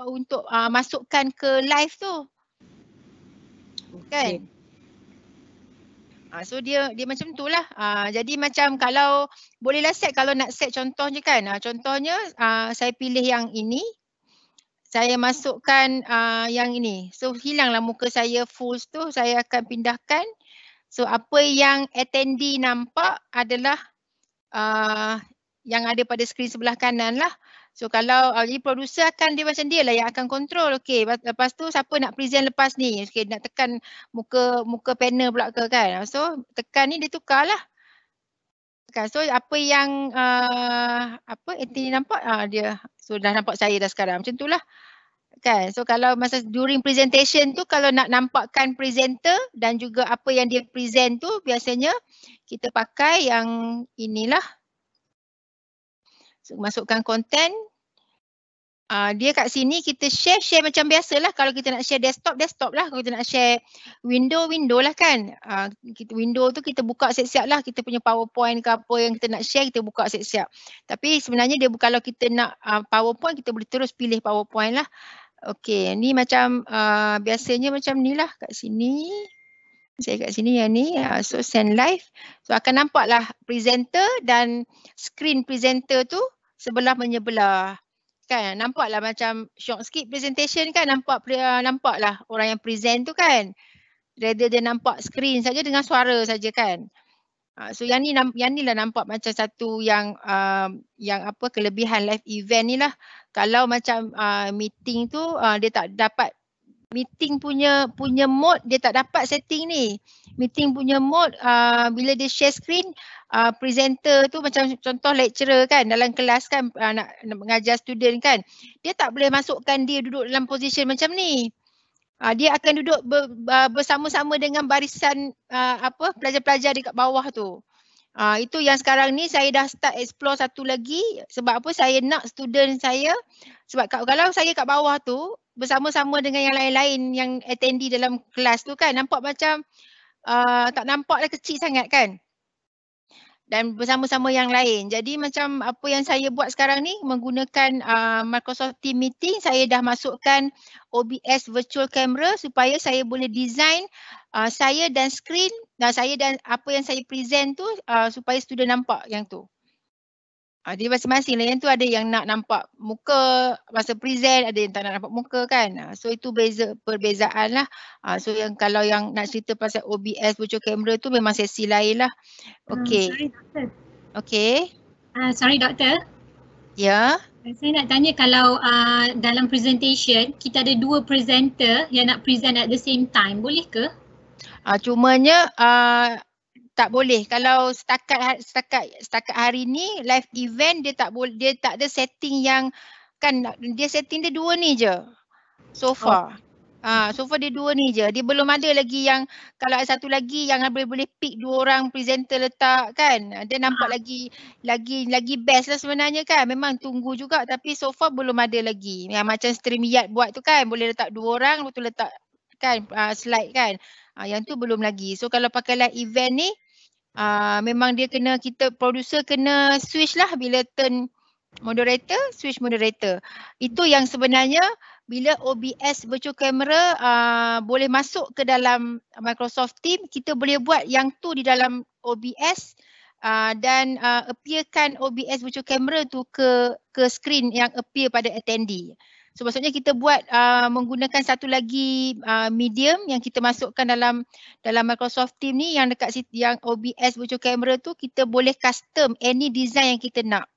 masukkan ke live tu. Kan? So dia macam tu lah. Jadi macam kalau bolehlah set, kalau nak set contoh je kan. Contohnya saya pilih yang ini. Saya masukkan yang ini. So hilanglah muka saya full tu, saya akan pindahkan. So apa yang attendee nampak adalah yang ada pada skrin sebelah kanan lah. So kalau jadi producer akan dia macam dia lah yang akan control. Okey, lepas tu siapa nak present lepas ni? Okey, nak tekan muka panel pula ke kan. So tekan ni dia tukar lah. So apa yang attendee nampak dia dah nampak saya dah sekarang. Macam tu lah. Kan? So kalau masa during presentation tu, kalau nak nampakkan presenter dan juga apa yang dia present tu, biasanya kita pakai yang inilah. So masukkan content. Dia kat sini kita share macam biasalah. Kalau kita nak share desktop lah. Kalau kita nak share window lah kan. Window tu kita buka siap-siap lah. Kita punya PowerPoint ke apa yang kita nak share, kita buka siap-siap. Tapi sebenarnya dia kalau kita nak PowerPoint, kita boleh terus pilih PowerPoint lah. Okey, ni macam biasanya macam ni lah kat sini. Saya kat sini yang ni, so send live. So akan nampaklah presenter dan screen presenter tu sebelah menyebelah. Kan nampaklah macam syok sikit presentation kan, nampaklah orang yang present tu kan. Rather dia nampak screen saja dengan suara saja kan. So yang ni lah nampak macam satu yang apa kelebihan live event ni lah. Kalau macam meeting tu dia tak dapat meeting punya mode, dia tak dapat setting ni. Meeting punya mode bila dia share screen, presenter tu macam contoh lecturer kan dalam kelas kan nak mengajar student kan, dia tak boleh masukkan dia duduk dalam position macam ni. Dia akan duduk bersama-sama dengan barisan pelajar-pelajar dekat bawah tu. Itu yang sekarang ni saya dah start explore satu lagi. Sebab apa? Saya nak student saya, sebab kalau saya kat bawah tu bersama-sama dengan yang lain-lain yang attendee dalam kelas tu kan, nampak macam tak nampaklah kecil sangat kan. Dan bersama-sama yang lain. Jadi macam apa yang saya buat sekarang ni menggunakan Microsoft Team Meeting, saya dah masukkan OBS virtual camera supaya saya boleh design saya dan screen, saya dan apa yang saya present tu supaya student nampak yang tu. Dia masing-masing lah, yang tu ada yang nak nampak muka masa present, ada yang tak nak nampak muka kan. So itu perbezaan lah. So yang kalau yang nak cerita pasal OBS virtual camera tu memang sesi lain lah. Okay. Sorry doktor. Okay. Sorry doktor. Ya. Saya nak tanya kalau dalam presentation kita ada dua presenter yang nak present at the same time, boleh ke? Cumanya tak boleh. Kalau setakat hari ni live event dia tak boleh, dia tak ada setting yang kan, dia setting dia dua ni je. So far. So far dia dua ni je. Dia belum ada lagi yang kalau ada satu lagi yang boleh pick dua orang presenter letak kan. Dia nampak lagi best lah sebenarnya kan. Memang tunggu juga tapi so far belum ada lagi. Yang macam StreamYard buat tu kan, boleh letak dua orang lepas tu letak kan slide kan. Yang tu belum lagi. So kalau pakai live event ni memang dia kena, kita producer kena switch lah bila turn moderator, switch moderator. Itu yang sebenarnya bila OBS virtual camera boleh masuk ke dalam Microsoft Team, kita boleh buat yang tu di dalam OBS dan appearkan OBS virtual camera tu ke screen yang appear pada attendee. So maksudnya kita buat menggunakan satu lagi medium yang kita masukkan dalam Microsoft Team ni, yang dekat situ yang OBS virtual camera tu kita boleh custom any design yang kita nak.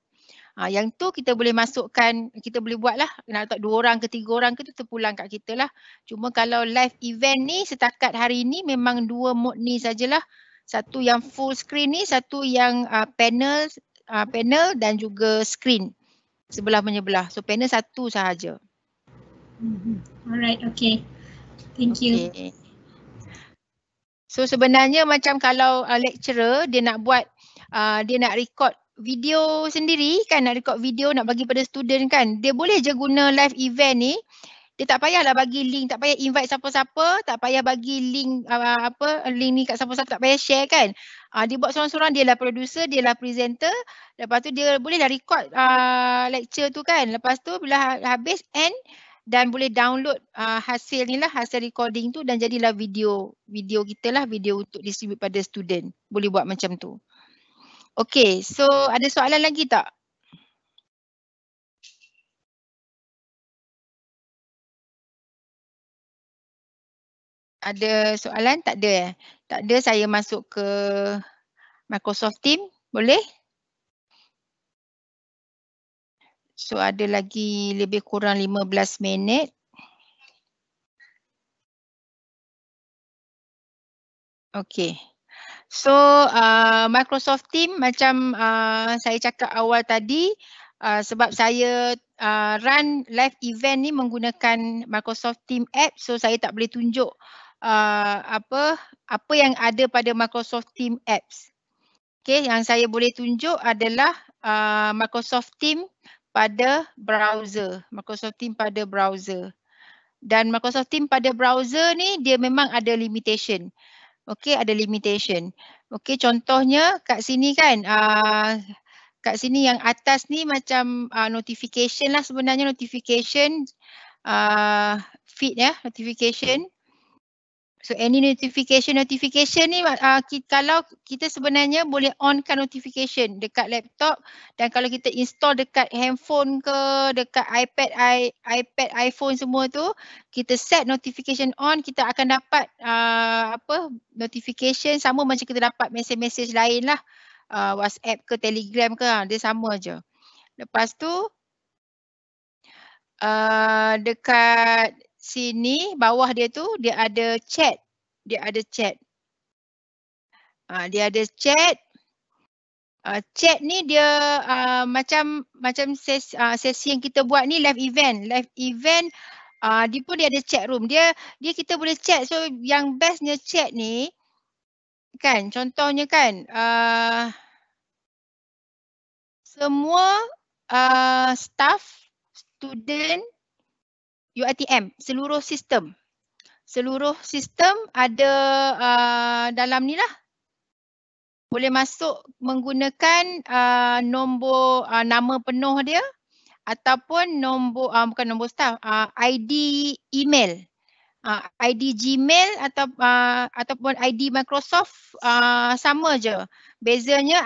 Yang tu kita boleh masukkan, kita boleh buat lah, nak letak 2 orang ke 3 orang ke tu terpulang kat kita lah. Cuma kalau live event ni setakat hari ni memang 2 mode ni sajalah. Satu yang full screen ni, satu yang panel dan juga screen sebelah menyebelah. So panel satu sahaja. Alright, okay. Thank you. Okay. So sebenarnya macam kalau lecturer dia nak buat, dia nak record video sendiri kan, nak record video nak bagi pada student kan, dia boleh je guna live event ni. Dia tak payahlah bagi link, tak payah invite siapa-siapa, tak payah bagi link link ni kat siapa-siapa, tak payah share kan. Dia buat seorang-seorang, dia lah producer, dia lah presenter. Lepas tu dia bolehlah record lecture tu kan. Lepas tu bila habis end dan boleh download hasil ni lah, hasil recording tu dan jadilah video kita lah, video untuk distribute pada student. Boleh buat macam tu. Okay, so ada soalan lagi tak? Ada soalan? Tak ada. Tak ada, saya masuk ke Microsoft Team. Boleh? So ada lagi lebih kurang 15 minit. Okay. So Microsoft Team macam saya cakap awal tadi, sebab saya run live event ni menggunakan Microsoft Team app, so saya tak boleh tunjuk apa yang ada pada Microsoft Team apps. Okay, yang saya boleh tunjuk adalah Microsoft Team pada browser. Microsoft Team pada browser. Dan Microsoft Team pada browser ni dia memang ada limitation. Okay, ada limitation. Okay, contohnya kat sini kan, kat sini yang atas ni macam notification lah sebenarnya, notification. feed ya, notification. So any notification ni kalau kita sebenarnya boleh onkan notification dekat laptop, dan kalau kita install dekat handphone ke, dekat iPad, iPhone semua tu, kita set notification on, kita akan dapat notification sama macam kita dapat mesej-mesej lain lah. WhatsApp ke Telegram ke, dia sama je. Lepas tu dekat sini bawah dia tu dia ada chat. Dia ada chat. Chat ni dia macam sesi yang kita buat ni live event. Dia pun dia ada chat room. Dia kita boleh chat. So yang bestnya chat ni kan, contohnya kan semua staff, student UiTM, seluruh sistem ada dalam ni lah. Boleh masuk menggunakan nombor nama penuh dia ataupun nombor bukan nombor staff, ID email, ID Gmail ataupun ID Microsoft, sama je. Bezanya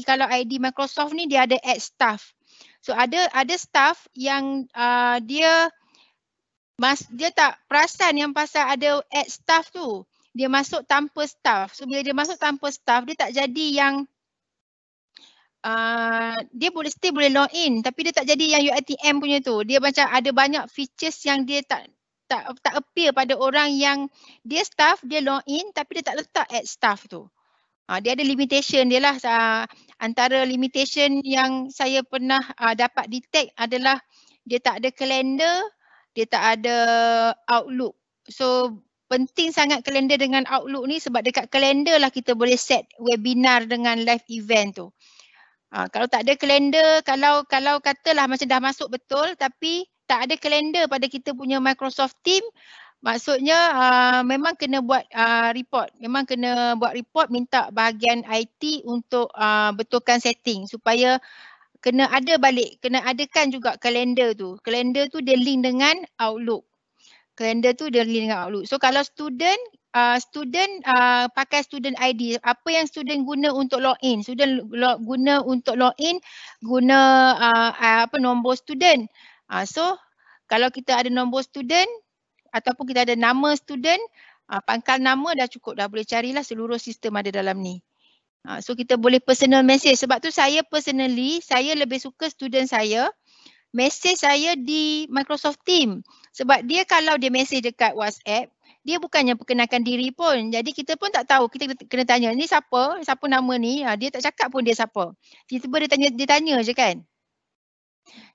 kalau ID Microsoft ni dia ada add staff. So ada staff yang dia tak perasan yang pasal ada add staff tu. Dia masuk tanpa staff. So bila dia masuk tanpa staff, dia tak jadi yang dia still boleh log in, tapi dia tak jadi yang UiTM punya tu. Dia macam ada banyak features yang dia tak appear pada orang yang dia staff, dia log in tapi dia tak letak add staff tu. Dia ada limitation dia lah. Antara limitation yang saya pernah dapat detect adalah dia tak ada kalender, dia tak ada Outlook. So penting sangat kalender dengan Outlook ni, sebab dekat kalender lah kita boleh set webinar dengan live event tu. Kalau tak ada kalender, kalau katalah macam dah masuk betul tapi tak ada kalender pada kita punya Microsoft Team, maksudnya memang kena buat report. Memang kena buat report, minta bahagian IT untuk betulkan setting supaya kena adakan juga kalender tu. Kalender tu dia link dengan Outlook. So kalau student pakai student ID, apa yang student guna untuk login? Guna untuk login nombor student. So kalau kita ada nombor student ataupun kita ada nama student, pangkal nama dah cukup, dah boleh carilah, seluruh sistem ada dalam ni. So kita boleh personal message. Sebab tu saya lebih suka student saya message saya di Microsoft Team. Sebab dia kalau dia message dekat WhatsApp, dia bukannya perkenalkan diri pun. Jadi kita pun tak tahu, kita kena tanya, ni siapa nama ni? Dia tak cakap pun dia siapa. Tiba-tiba dia tanya je kan.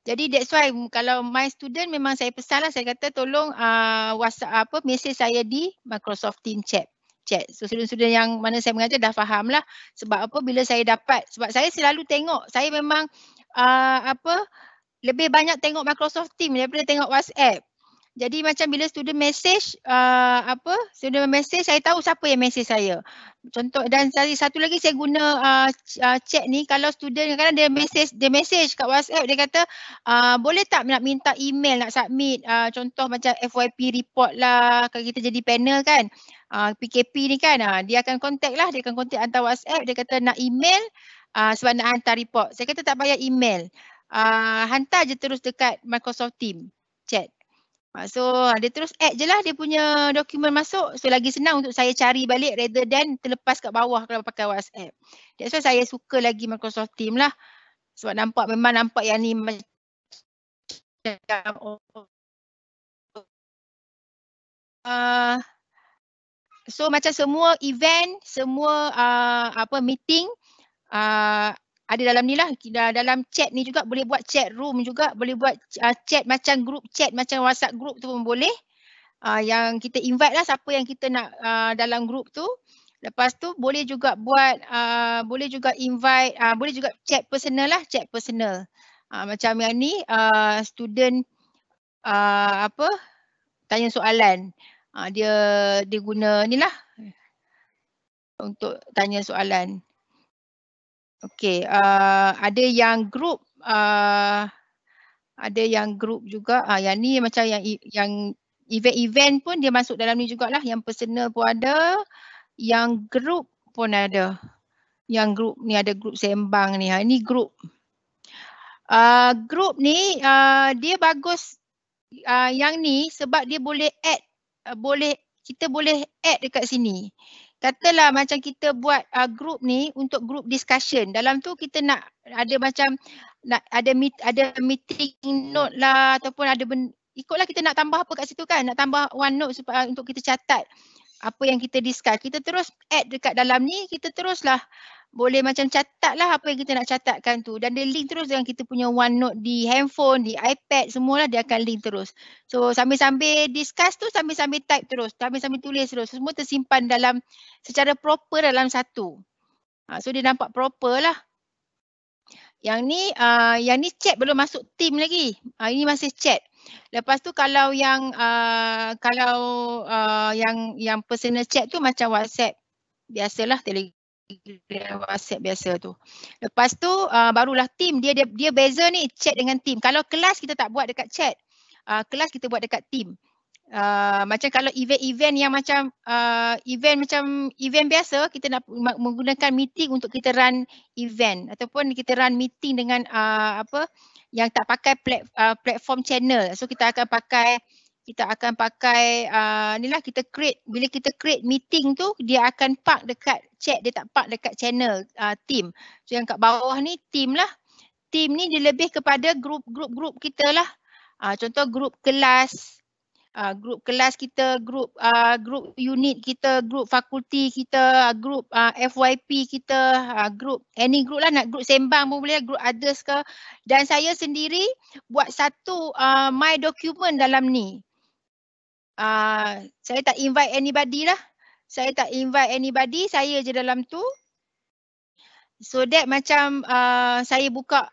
Jadi that's why kalau my student memang saya pesan lah, saya kata tolong WhatsApp message saya di Microsoft Team chat. So student-student yang mana saya mengajar dah faham lah. Sebab apa, bila saya dapat, sebab saya selalu tengok, saya memang lebih banyak tengok Microsoft Team daripada tengok WhatsApp. Jadi macam bila student message, saya tahu siapa yang message saya. Contoh, dan satu lagi saya guna chat ni, kalau student kadang dia message kat WhatsApp, dia kata boleh tak nak minta email nak submit, contoh macam FYP report lah, kalau kita jadi panel kan, PKP ni kan, dia akan contact hantar WhatsApp, dia kata nak email sebab nak hantar report. Saya kata tak payah email, hantar je terus dekat Microsoft Team chat. So dia terus add je lah dia punya dokumen masuk. So lagi senang untuk saya cari balik rather than terlepas kat bawah kalau pakai WhatsApp. That's why saya suka lagi Microsoft Team lah. Sebab memang nampak yang ni macam so macam semua event, semua meeting ada dalam ni lah. Dalam chat ni juga boleh buat chat room juga, boleh buat chat macam group chat, macam WhatsApp group tu pun boleh. Yang kita invite lah siapa yang kita nak dalam group tu. Lepas tu boleh juga buat, boleh juga invite, boleh juga chat personal lah, chat personal. Macam yang ni student tanya soalan. Dia guna ni lah untuk tanya soalan. Okey, ada yang group Ada yang group juga. Yang ni macam yang event-event pun dia masuk dalam ni jugalah. Yang personal pun ada. Yang group pun ada. Yang group ni ada group sembang ni. Ini group. Group ni dia bagus yang ni sebab dia boleh add, kita boleh add dekat sini. Katalah macam kita buat group ni untuk group discussion. Dalam tu kita nak ada macam nak ada meeting note lah ataupun ada ikutlah kita nak tambah apa kat situ kan. Nak tambah OneNote supaya untuk kita catat apa yang kita discuss. Kita terus add dekat dalam ni, kita teruslah boleh macam catat lah apa yang kita nak catatkan tu. Dan dia link terus dengan kita punya OneNote di handphone, di iPad, semualah dia akan link terus. So sambil-sambil discuss tu, sambil-sambil type terus, sambil-sambil tulis terus. Semua tersimpan dalam secara proper dalam satu. So dia nampak proper lah. Yang ni chat belum masuk team lagi. Ini masih chat. Lepas tu kalau yang yang personal chat tu macam WhatsApp biasalah, Telegram, WhatsApp biasa tu. Lepas tu barulah team, dia beza ni chat dengan team. Kalau kelas kita tak buat dekat chat. Kelas kita buat dekat team. Macam kalau event-event yang macam event biasa, kita nak menggunakan meeting untuk kita run event ataupun kita run meeting dengan yang tak pakai platform channel. So kita akan pakai inilah kita create, bila kita create meeting tu dia akan park dekat chat, dia tak park dekat channel team. So yang kat bawah ni team lah. Team ni dia lebih kepada grup kita lah. Contoh grup kelas. Grup kelas kita, grup unit kita, grup fakulti kita, grup FYP kita, grup any group lah, nak grup sembang pun boleh, grup others ke. Dan saya sendiri buat satu my document dalam ni. Saya tak invite anybody lah. Saya tak invite anybody, saya je dalam tu. So that macam saya buka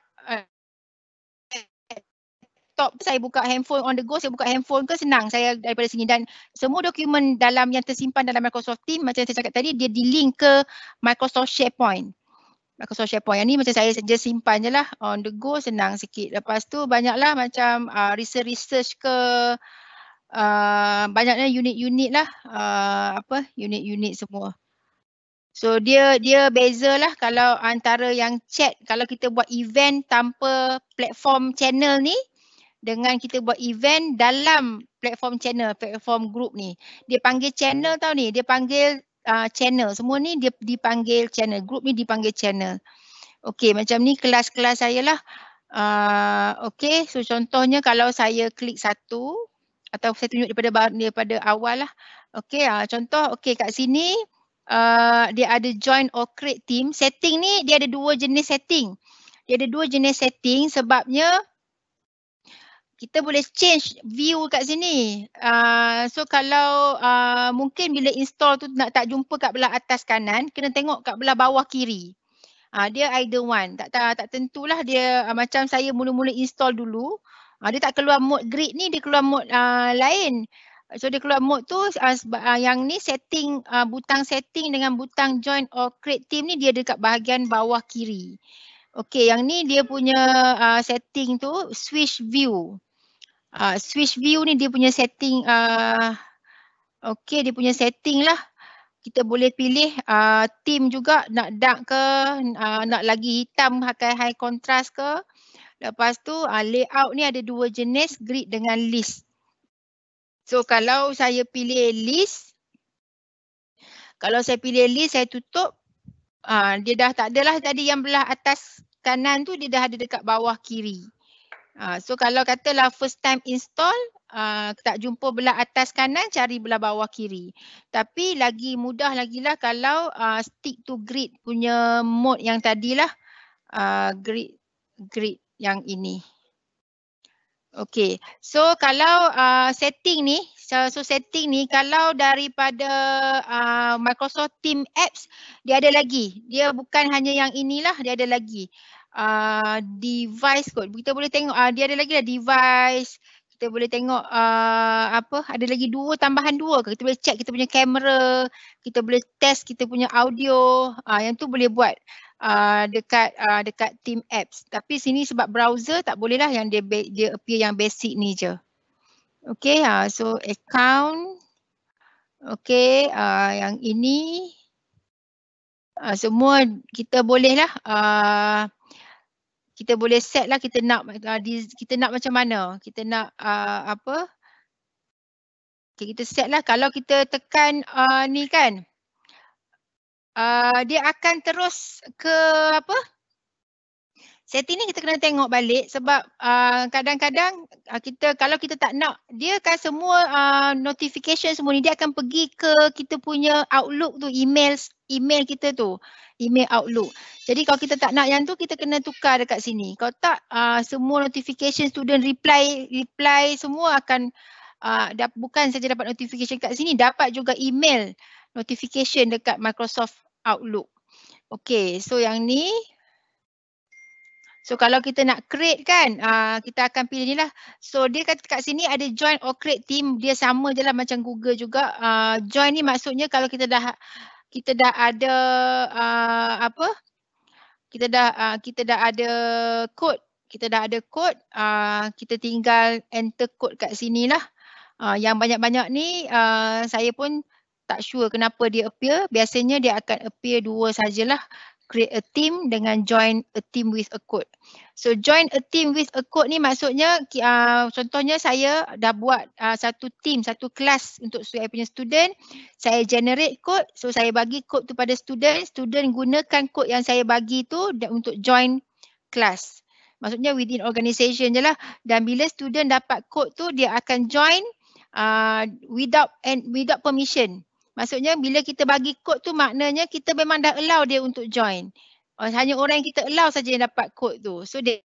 laptop, saya buka handphone on the go, saya buka handphone ke senang saya daripada sini. Dan semua dokumen dalam yang tersimpan dalam Microsoft Teams macam saya cakap tadi, dia di-link ke Microsoft SharePoint. Microsoft SharePoint yang ni macam saya saja simpan je lah on the go, senang sikit. Lepas tu banyaklah macam research ke, banyaknya unit-unit lah, unit-unit semua. So dia bezalah kalau antara yang chat, kalau kita buat event tanpa platform channel ni dengan kita buat event dalam platform channel, platform group ni. Dia panggil channel tau ni, dia panggil channel. Semua ni dia dipanggil channel, group ni dipanggil channel. Okey, macam ni kelas-kelas saya lah. Okey, so contohnya kalau saya klik satu atau saya tunjuk daripada awal lah. Okey, contoh kat sini dia ada join or create team. Setting ni dia ada dua jenis setting. Dia ada dua jenis setting sebabnya kita boleh change view kat sini. So kalau mungkin bila install tu tak jumpa kat belah atas kanan, kena tengok kat belah bawah kiri. Dia either one. Tak tentulah dia, macam saya mula-mula install dulu. Dia tak keluar mode grid ni, dia keluar mode lain. So dia keluar mode tu, yang ni setting, butang setting dengan butang join or create team ni dia dekat bahagian bawah kiri. Okey, yang ni dia punya setting tu switch view. Switch view ni dia punya setting, okey, dia punya setting lah. Kita boleh pilih theme juga, nak dark ke, nak lagi hitam pakai high contrast ke. Lepas tu layout ni ada dua jenis, grid dengan list. So kalau saya pilih list, saya tutup, dia dah tak adalah tadi yang belah atas kanan tu, dia dah ada dekat bawah kiri. So kalau katalah first time install, tak jumpa belah atas kanan, cari belah bawah kiri. Tapi lagi mudah lagi lah kalau stick to grid punya mode yang tadilah, grid yang ini. Okey, so kalau setting ni, setting ni kalau daripada Microsoft Teams apps, dia ada lagi. Dia bukan hanya yang inilah, dia ada lagi. Device kot, kita boleh tengok dia ada lagi lah device. Kita boleh tengok ada lagi tambahan dua ke. Kita boleh check kita punya kamera, kita boleh test kita punya audio. Yang tu boleh buat dekat team apps. Tapi sini sebab browser tak boleh lah, yang dia appear yang basic ni je. Okay, so account. Okay, yang ini semua kita boleh lah, kita boleh set lah kita nak macam mana, kita nak apa. Okay, kita set lah. Kalau kita tekan ni kan, dia akan terus ke apa, setting ni kita kena tengok balik sebab kadang-kadang kalau kita tak nak, dia kan semua notification semua ni dia akan pergi ke kita punya Outlook tu, email kita tu, email Outlook. Jadi kalau kita tak nak yang tu, kita kena tukar dekat sini. Kalau tak, semua notification student reply semua akan bukan saja dapat notification kat sini, dapat juga email notification dekat Microsoft Outlook. Okay, so yang ni. So kalau kita nak create kan, kita akan pilih ni lah. So dia kat sini ada join or create team, dia sama je lah macam Google juga. Join ni maksudnya kalau kita dah ada apa? Kita dah ada code. Kita tinggal enter code kat sini lah. Yang banyak-banyak ni saya pun tak sure kenapa dia appear. Biasanya dia akan appear dua sajalah. Create a team dengan join a team with a code. So join a team with a code ni maksudnya contohnya saya dah buat satu team, satu kelas untuk saya punya student. Saya generate code, so saya bagi code tu pada student. Student gunakan code yang saya bagi tu untuk join kelas. Maksudnya within organisation je lah. Dan bila student dapat code tu, dia akan join without permission. Maksudnya bila kita bagi kod tu maknanya kita memang dah allow dia untuk join. Hanya orang yang kita allow saja yang dapat kod tu. So dia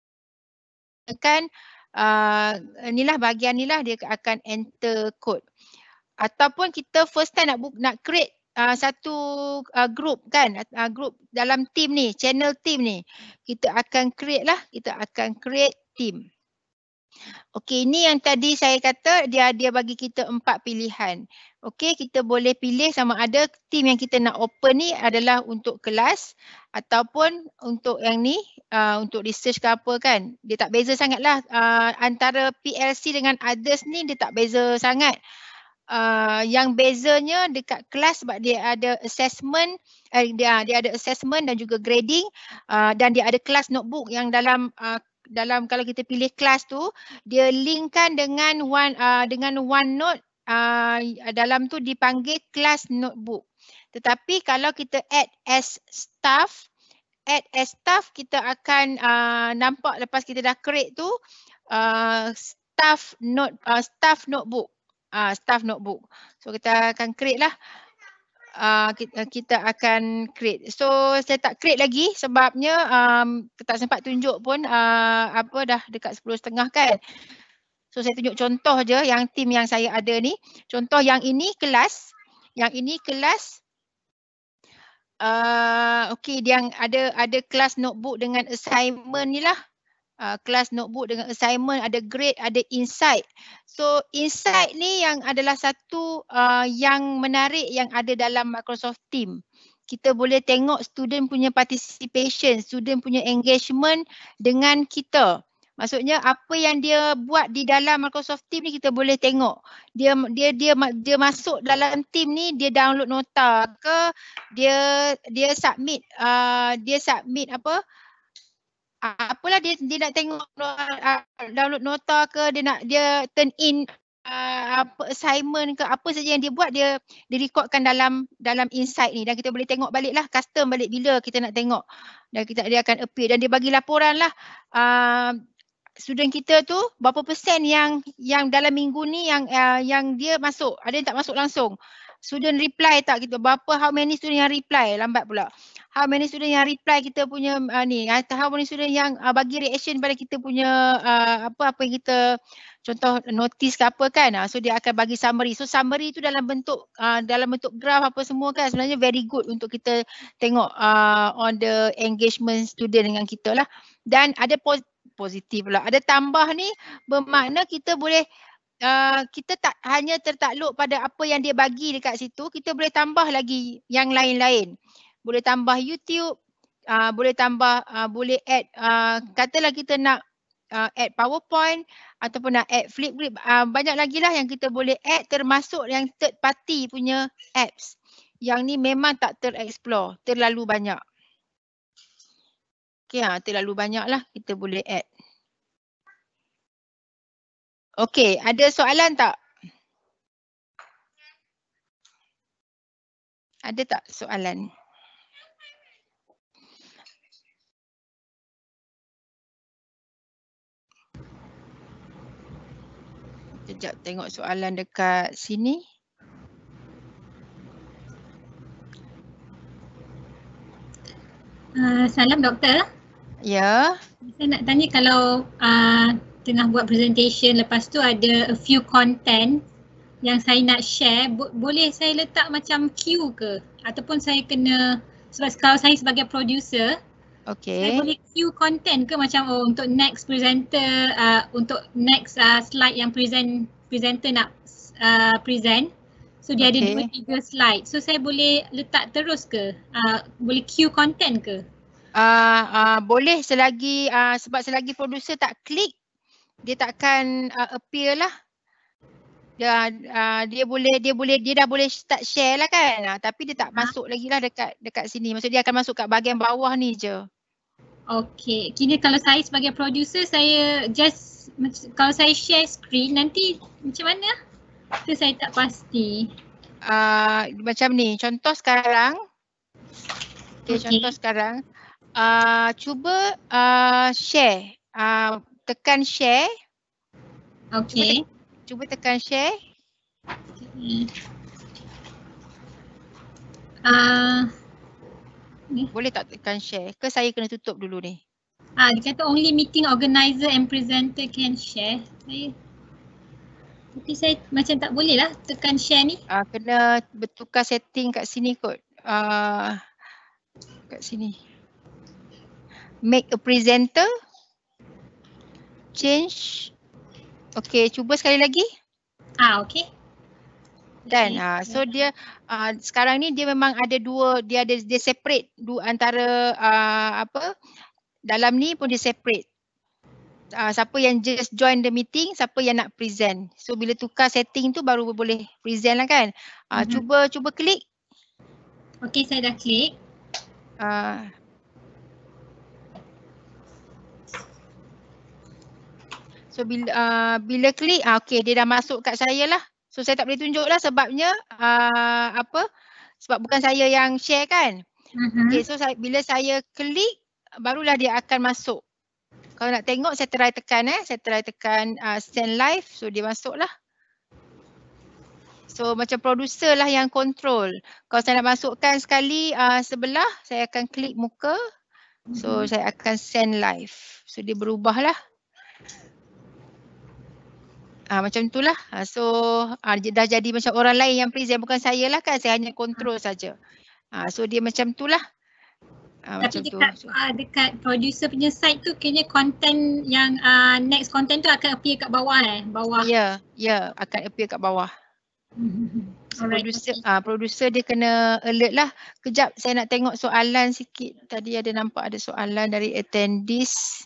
akan inilah bahagian ni lah, dia akan enter kod. Ataupun kita first time nak create satu group kan, group dalam team ni, channel team ni. Kita akan create lah, kita akan create team. Okey, ini yang tadi saya kata dia bagi kita 4 pilihan. Okey, kita boleh pilih sama ada team yang kita nak open ni adalah untuk kelas ataupun untuk yang ni, untuk research ke apa kan. Dia tak beza sangat lah antara PLC dengan others ni, dia tak beza sangat. Yang bezanya dekat kelas sebab dia ada assessment, dia ada assessment dan juga grading, dan dia ada kelas notebook yang dalam kalau kita pilih kelas tu, dia linkkan dengan OneNote, dalam tu dipanggil kelas notebook. Tetapi kalau kita add as staff kita akan nampak lepas kita dah create tu staff notebook. Staff notebook. So kita akan create lah. Kita akan create. So saya tak create lagi sebabnya tak sempat tunjuk pun dah dekat 10.30 kan. So saya tunjuk contoh je yang tim yang saya ada ni. Contoh yang ini kelas. Yang ini kelas. Okey, dia ada kelas notebook dengan assignment ni lah. Kelas notebook dengan assignment, ada grade, ada insight. So insight ni yang adalah satu yang menarik yang ada dalam Microsoft Team. Kita boleh tengok student punya participation, student punya engagement dengan kita. Maksudnya apa yang dia buat di dalam Microsoft Team ni kita boleh tengok. Dia masuk dalam team ni, dia download nota ke, dia submit apa? Apalah dia nak tengok download nota ke, dia turn in assignment ke, apa saja yang dia buat dia recordkan dalam insight ni, dan kita boleh tengok balik lah, custom balik bila kita nak tengok, dan dia akan appear dan dia bagi laporan lah student kita tu berapa persen yang dalam minggu ni yang dia masuk, ada yang tak masuk langsung. Student reply tak kita, how many student yang reply, lambat pula. How many student yang reply kita punya how many student yang bagi reaction pada kita punya apa yang kita contoh notice ke apa kan. So dia akan bagi summary. So summary tu dalam bentuk graph apa semua kan, sebenarnya very good untuk kita tengok on the engagement student dengan kita lah. Dan ada positif lah. Ada tambah ni bermakna kita boleh kita tak hanya tertakluk pada apa yang dia bagi dekat situ, kita boleh tambah lagi yang lain-lain. Boleh tambah YouTube, boleh tambah, boleh add, katalah kita nak add PowerPoint ataupun nak add Flipgrid, banyak lagi lah yang kita boleh add, termasuk yang third party punya apps. Yang ni memang tak terexplore, terlalu banyak. Okay, terlalu banyak lah kita boleh add. Okay, ada soalan tak? Ada tak soalan? Sekejap tengok soalan dekat sini. Salam doktor. Ya. Saya nak tanya kalau tengah buat presentation, lepas tu ada a few content yang saya nak share, boleh saya letak macam queue ke? Ataupun saya kena, sebab kalau saya sebagai producer, saya boleh queue content ke macam untuk next presenter, untuk next slide yang presenter nak present. So dia ada 2-3 slide. So saya boleh letak terus ke? Boleh queue content ke? Boleh selagi sebab selagi producer tak klik, dia takkan appear lah. Dia dah boleh start share lah kan. Tapi dia tak masuk lagi lah dekat sini. Maksud dia akan masuk kat bahagian bawah ni je. Okay, kini kalau saya sebagai producer, saya just kalau saya share screen nanti macam mana? Itu saya tak pasti. Macam ni, contoh sekarang. Okay. Contoh sekarang. Cuba share. Tekan share. Okay. Cuba tekan share. Boleh tak tekan share? Ke saya kena tutup dulu ni? Dia kata only meeting organizer and presenter can share. Tapi saya macam tak boleh lah tekan share ni. Kena bertukar setting kat sini kot. Kat sini. Make a presenter. Change. Okay, cuba sekali lagi. Okay. Dan so dia sekarang ni dia memang ada dua, dia separate antara dalam ni pun dia separate. Siapa yang just join the meeting, siapa yang nak present. So bila tukar setting tu baru boleh present lah kan. Cuba klik. Okay, saya dah klik. So bila klik, okay, dia dah masuk kat saya lah. So saya tak boleh tunjuk lah sebabnya sebab bukan saya yang share kan. Okay, so bila saya klik, barulah dia akan masuk. Kalau nak tengok saya try tekan saya try tekan send live, so dia masuk lah. So macam producer lah yang control. Kalau saya nak masukkan sekali sebelah, saya akan klik muka. So saya akan send live. So dia berubah lah. Macam itulah. So dah jadi macam orang lain yang present, bukan saya lah kan. Saya hanya control saja. So dia macam itulah. Tapi dekat producer punya site tu kayaknya content yang next content tu akan appear kat bawah bawah. Ya, akan appear kat bawah. So producer dia kena alert lah. Kejap saya nak tengok soalan sikit. Tadi ada nampak ada soalan dari attendees.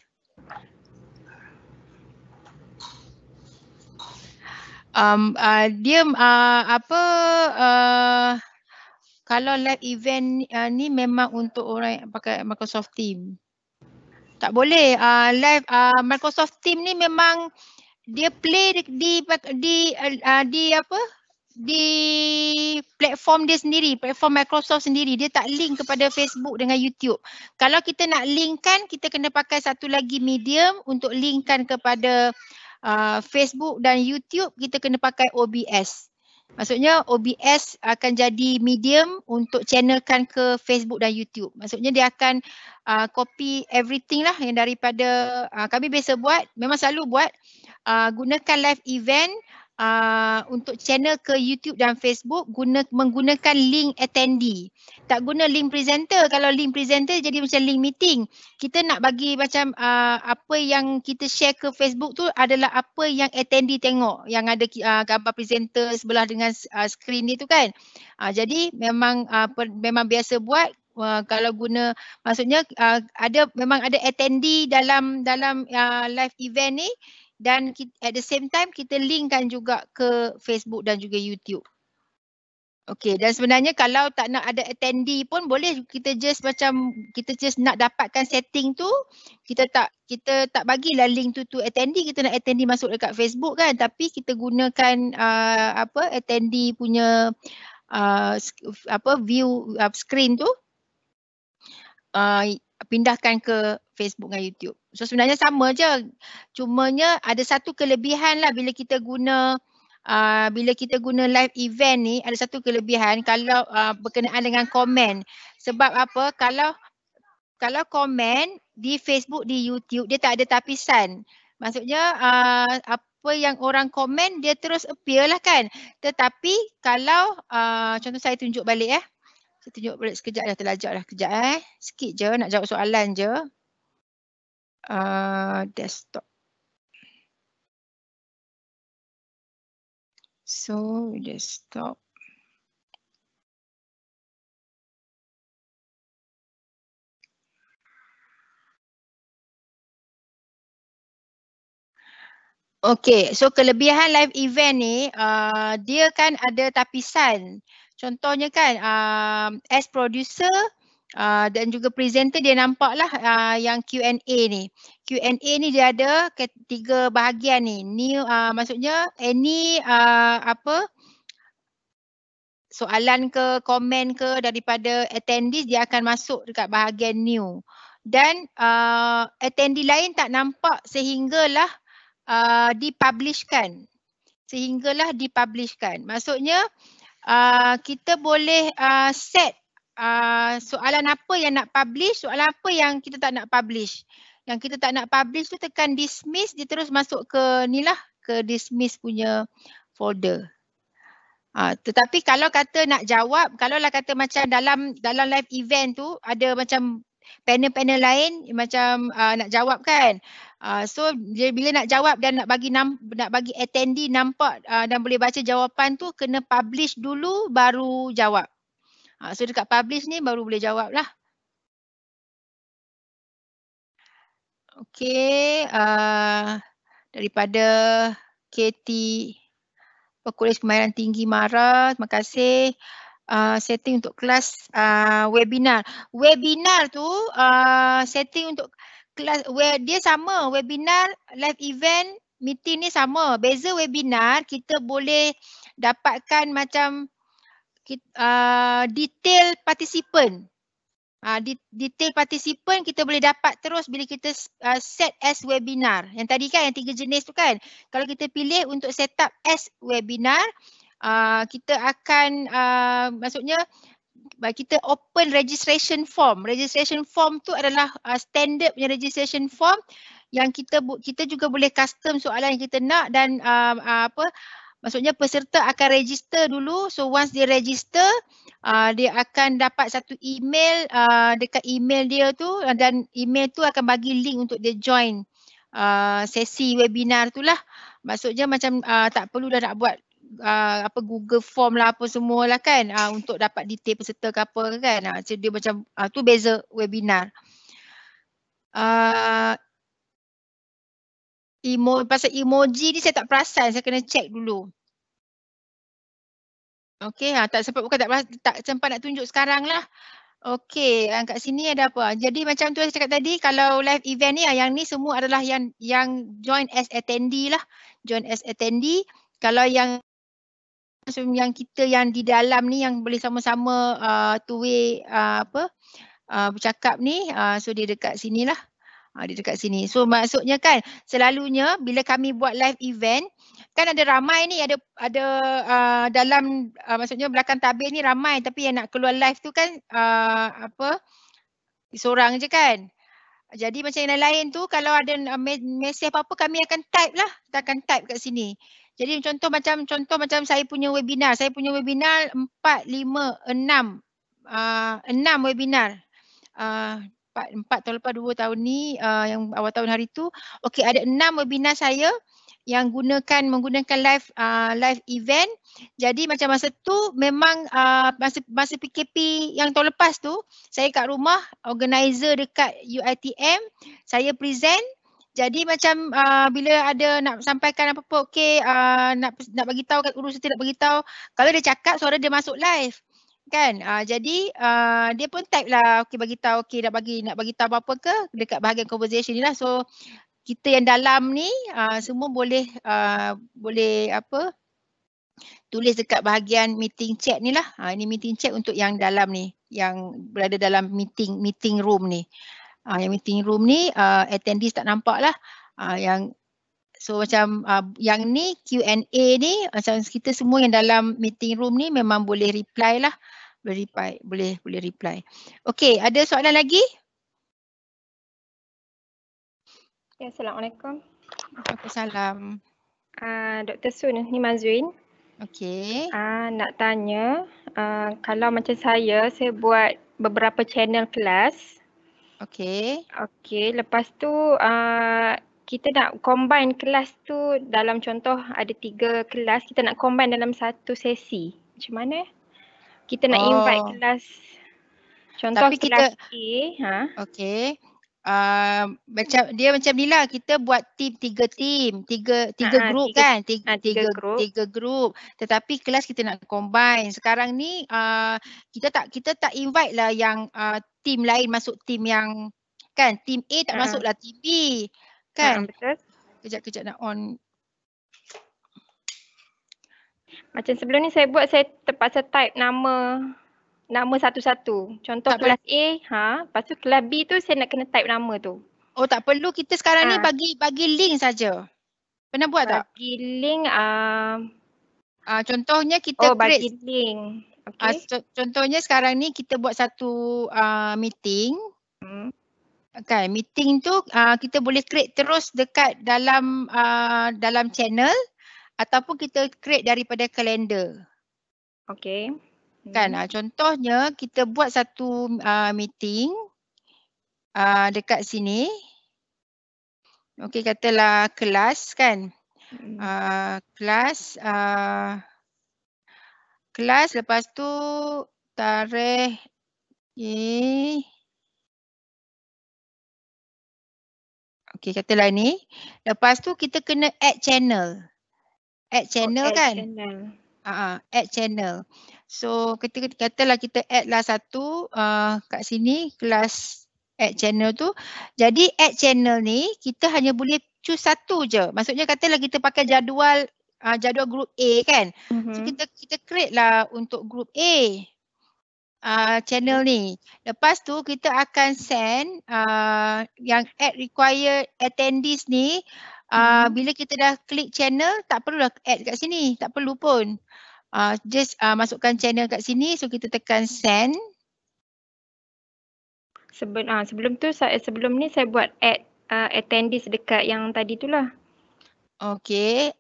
Kalau live event ni memang untuk orang yang pakai Microsoft Teams. Tak boleh. Live Microsoft Teams ni memang dia play di platform dia sendiri, platform Microsoft sendiri. Dia tak link kepada Facebook dengan YouTube. Kalau kita nak linkkan, kita kena pakai satu lagi medium untuk linkkan kepada Facebook dan YouTube. Kita kena pakai OBS. Maksudnya OBS akan jadi medium untuk channelkan ke Facebook dan YouTube. Maksudnya dia akan copy everything lah yang daripada kami biasa buat, memang selalu buat, gunakan live event untuk channel ke YouTube dan Facebook menggunakan link attendee. Tak guna link presenter. Kalau link presenter jadi macam link meeting. Kita nak bagi macam apa yang kita share ke Facebook tu adalah apa yang attendee tengok. Yang ada gambar presenter sebelah dengan skrin dia tu kan. Jadi memang biasa buat Kalau guna, maksudnya memang ada attendee dalam live event ni, dan at the same time kita linkkan juga ke Facebook dan juga YouTube. Okey, dan sebenarnya kalau tak nak ada attendee pun boleh, kita just nak dapatkan setting tu, kita tak bagilah link tu attendee, kita nak attendee masuk dekat Facebook kan, tapi kita gunakan attendee punya view screen tu, pindahkan ke Facebook dan YouTube. So sebenarnya sama je, cumanya ada satu kelebihan lah bila kita guna live event ni, ada satu kelebihan kalau berkenaan dengan komen. Sebab apa? Kalau komen di Facebook, di YouTube, dia tak ada tapisan. Maksudnya apa yang orang komen dia terus appear lah kan. Tetapi kalau contoh saya tunjuk balik Saya tunjuk balik sekejap dah, terlajak dah kejap Sikit je nak jawab soalan je. Desktop. So desktop. Okay, so kelebihan live event ni, dia kan ada tapisan. Contohnya kan, as producer dan juga presenter, dia nampak lah yang Q&A ni. Q&A ni dia ada 3 bahagian ni. New, maksudnya any soalan ke, komen ke daripada attendees, dia akan masuk dekat bahagian new. Dan attendee lain tak nampak sehinggalah dipublishkan. Maksudnya kita boleh set soalan apa yang nak publish, soalan apa yang kita tak nak publish. Yang kita tak nak publish tu tekan dismiss, dia terus masuk ke ni lah, ke dismiss punya folder. Tetapi kalau kata nak jawab, kalau lah kata macam dalam live event tu ada macam panel-panel lain macam nak jawab kan. So bila nak jawab dan nak bagi attendee nampak dan boleh baca jawapan tu, kena publish dulu baru jawab. So dekat publish ni baru boleh jawab lah. Okey, daripada KT Kolej Kemahiran Tinggi Mara, terima kasih. Setting untuk kelas webinar. Webinar tu setting untuk kelas, dia sama, webinar, live event, meeting ni sama. Beza webinar, kita boleh dapatkan macam detail participant. Detail participant kita boleh dapat terus bila kita set as webinar. Yang tadi kan yang 3 jenis tu kan. Kalau kita pilih untuk set up as webinar, kita akan maksudnya kita open registration form. Registration form tu adalah standard punya registration form yang kita juga boleh custom soalan yang kita nak, dan maksudnya peserta akan register dulu. So once dia register, dia akan dapat satu email dekat email dia tu, dan email tu akan bagi link untuk dia join sesi webinar tu lah. Maksudnya macam tak perlu dah nak buat Google Form lah apa semua lah kan, untuk dapat detail peserta ke apa kan. So dia macam tu beza webinar. Pasal emoji ni saya tak perasan, saya kena check dulu. Okey, tak sempat nak tunjuk sekarang lah. Okey, kat sini ada apa? Jadi macam tu saya cakap tadi, kalau live event ni, yang ni semua adalah yang join as attendee lah. Join as attendee. Kalau yang kita yang di dalam ni, yang boleh sama-sama two way bercakap ni, so dia dekat sini lah. Dia dekat sini. So maksudnya kan, selalunya bila kami buat live event, kan ada ramai ni, ada dalam maksudnya belakang tabir ni ramai, tapi yang nak keluar live tu kan seorang je kan. Jadi macam yang lain tu, kalau ada mesej apa-apa, kami akan type lah. Kita akan type kat sini. Jadi contoh macam saya punya webinar. Saya punya webinar 4, 5, 6 webinar. 4 tahun lepas, 2 tahun ni, yang awal tahun hari tu. Okey, ada 6 webinar saya yang menggunakan live event. Jadi macam masa tu memang masa PKP yang tahun lepas tu, saya kat rumah, organizer dekat UiTM, saya present. Jadi macam bila ada nak sampaikan apa-apa, okey, nak bagi tahu kat guru, saya nak bagi tahu. Kalau dia cakap, suara dia masuk live. Kan, jadi dia pun type lah, okey bagi tahu, okey nak bagi tahu apa-apa ke dekat bahagian conversation ni lah. So kita yang dalam ni semua boleh tulis dekat bahagian meeting chat ni lah. Ini meeting chat untuk yang dalam ni, yang berada dalam meeting room ni. Yang meeting room ni attendees tak nampak lah. So macam yang ni Q&A ni, macam kita semua yang dalam meeting room ni memang boleh reply lah. Boleh reply. Okey, ada soalan lagi? Ya, Assalamualaikum. Waalaikumsalam. Dr. Sun, ni Mazwin. Okey. Nak tanya, kalau macam saya buat beberapa channel kelas. Okey. Okey, lepas tu kita nak combine kelas tu dalam contoh ada 3 kelas, kita nak combine dalam satu sesi. Macam mana? Kita nak invite kelas, contoh tapi kelas kita, A. Okey. Macam ni lah, kita buat tiga grup kan, tiga grup. Tetapi kelas kita nak combine. Sekarang ni kita tak invite lah yang team lain masuk team yang, kan, team A tak masuk lah team B, kan. Betul. Kejap nak on. Macam sebelum ni saya terpaksa type nama satu-satu. Contoh tak kelas A, lepas tu kelas B tu saya nak kena type nama tu. Oh, tak perlu, kita sekarang ni bagi link saja. Pernah buat tak? Bagi link contohnya kita bagi link. Okay. Contohnya sekarang ni kita buat satu meeting. Kan, meeting tu kita boleh create terus dekat dalam channel ataupun kita create daripada kalender. Okey. Kan, contohnya kita buat satu meeting dekat sini. Okey, katalah kelas, kan. Kelas, lepas tu tarikh Okey, katalah ni. Lepas tu kita kena add channel. Add channel, kan? Add channel. So katalah kita add lah satu kat sini, kelas add channel tu. Jadi add channel ni kita hanya boleh choose satu je. Maksudnya katalah kita pakai jadual group A, kan. So kita create lah untuk group A channel ni. Lepas tu kita akan send yang add required attendees ni. Bila kita dah klik channel, tak perlulah add kat sini, tak perlu pun. Just masukkan channel kat sini, so kita tekan send. Sebelum ni saya buat add attendees dekat yang tadi tu lah. Okey,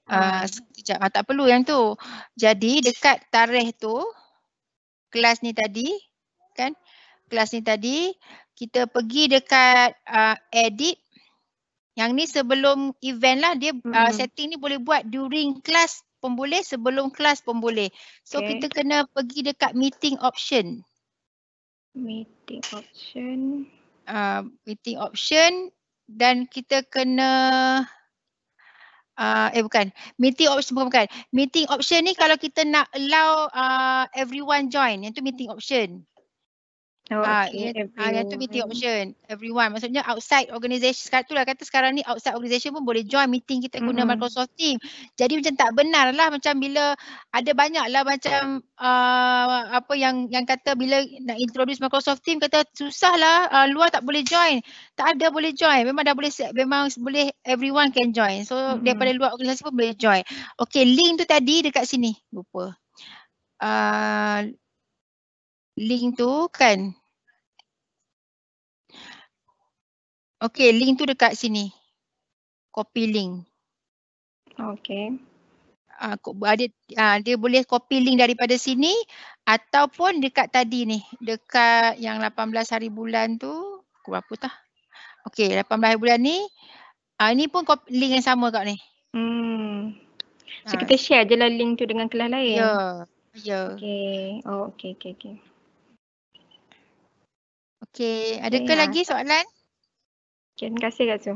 sekejap, tak perlu yang tu. Jadi dekat tarikh tu, kelas ni tadi, kan? Kelas ni tadi, kita pergi dekat edit. Yang ni sebelum event lah, dia setting ni boleh buat during kelas pun boleh, sebelum kelas pun boleh. So kita kena pergi dekat meeting option. Meeting option. Meeting option, dan kita kena meeting option. Meeting option ni kalau kita nak allow everyone join, yang tu meeting option. Yang tu meeting option, everyone. Maksudnya outside organisation. Sekarang tu lah kata sekarang ni outside organisation pun boleh join meeting kita guna Microsoft Teams. Jadi macam tak benar lah, macam bila ada banyak lah macam apa yang kata bila nak introduce Microsoft Teams kata susah lah, luar tak boleh join. Tak ada boleh join. Memang dah boleh, everyone can join. So daripada luar organisasi pun boleh join. Okay, link tu tadi dekat sini. Lupa. Link tu, kan. Okey, link tu dekat sini. Copy link. Okey. Dia boleh copy link daripada sini ataupun dekat tadi ni, dekat yang 18 hari bulan tu. pukul berapa tah? Okey, 18 bulan ni ni pun link yang sama kat ni. So kita share je lah link tu dengan kelas lain. Ya. Okey. Oh, okey. Okey, adakah lagi soalan? Okay, terima kasih Kak Su.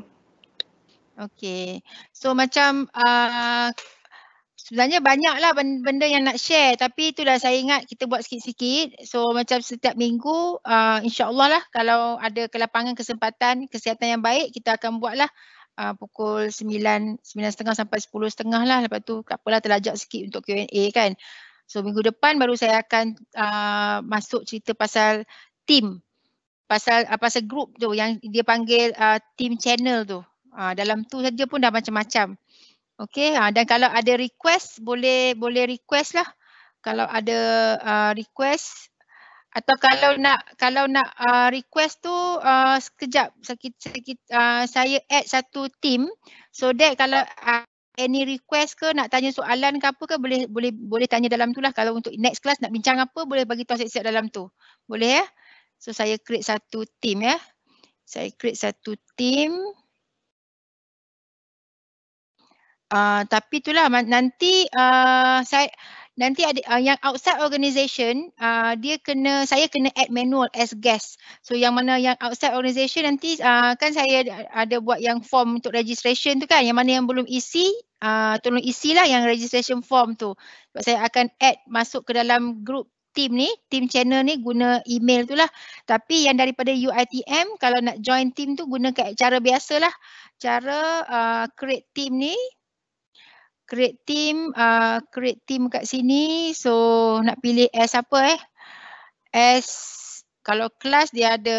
Okey. So macam sebenarnya banyaklah benda yang nak share, tapi itulah saya ingat kita buat sikit-sikit. So macam setiap minggu insya-Allah lah kalau ada kelapangan kesempatan kesihatan yang baik kita akan buatlah pukul 9:30 sampai 10:30 lah. Lepas tu tak apalah terlajak sikit untuk Q&A kan. So minggu depan baru saya akan masuk cerita pasal team. Pasal group tu yang dia panggil team channel tu. Dalam tu saja pun dah macam-macam. Okey, dan kalau ada request boleh request lah. Kalau ada request atau kalau nak request tu sekejap saya add satu team so that kalau any request ke nak tanya soalan ke apa ke boleh tanya dalam tu lah. Kalau untuk next class nak bincang apa boleh bagi tahu siap-siap dalam tu. Boleh ya? So saya create satu team ya. Saya create satu team. Tapi itulah nanti nanti ada yang outside organisation saya kena add manual as guest. So yang mana yang outside organisation nanti kan saya ada buat yang form untuk registration tu kan, yang mana yang belum isi tolong isilah yang registration form tu. Sebab saya akan add masuk ke dalam group team ni, team channel ni guna email tu lah. Tapi yang daripada UiTM kalau nak join team tu guna cara biasalah. Cara create team ni. Create team kat sini. So nak pilih as apa as kalau kelas dia ada,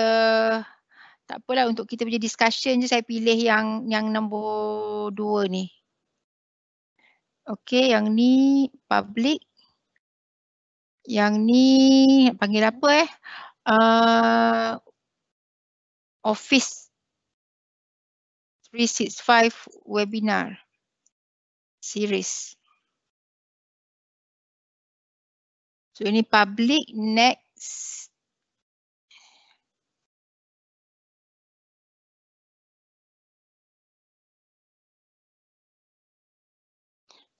tak apalah untuk kita punya discussion je saya pilih yang nombor 2 ni. Okey, yang ni public. Yang ni panggil apa Office 365 webinar series. So ini public, next.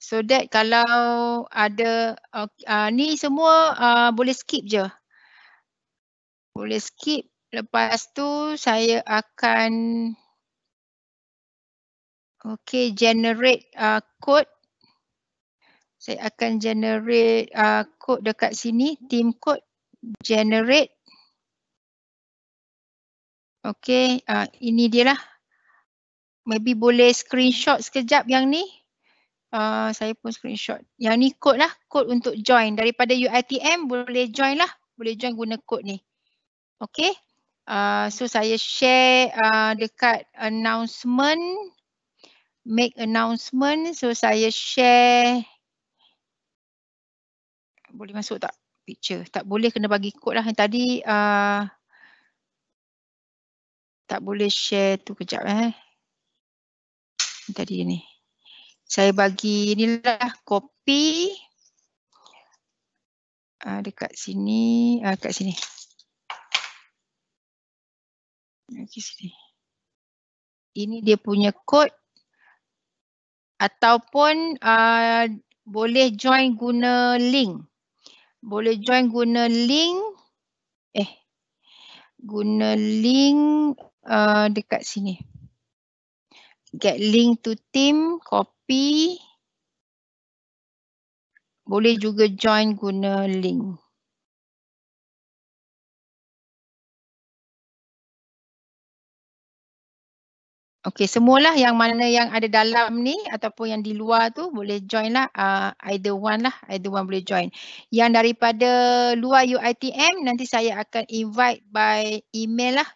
So that kalau ada ni semua boleh skip je. Boleh skip. Lepas tu saya akan generate code. Saya akan generate code dekat sini, team code generate. Okey, ini dia lah. Maybe boleh screenshot sekejap yang ni. Saya pun screenshot. Yang ni code lah, code untuk join. Daripada UiTM boleh join lah. Boleh join guna code ni. Okey. So saya share dekat announcement. Make announcement. So saya share. Boleh masuk tak picture? Tak boleh, kena bagi kod lah. Yang tadi tak boleh share tu kejap Tadi ni. Saya bagi inilah copy. Dekat sini. Dekat sini. Dekat sini. Ini dia punya kod. Ataupun boleh join guna link. Boleh join guna link. Guna link dekat sini. Get link to team, copy. Boleh juga join guna link. Okey, semualah yang mana yang ada dalam ni ataupun yang di luar tu boleh join lah. Either one boleh join. Yang daripada luar UiTM nanti saya akan invite by email lah.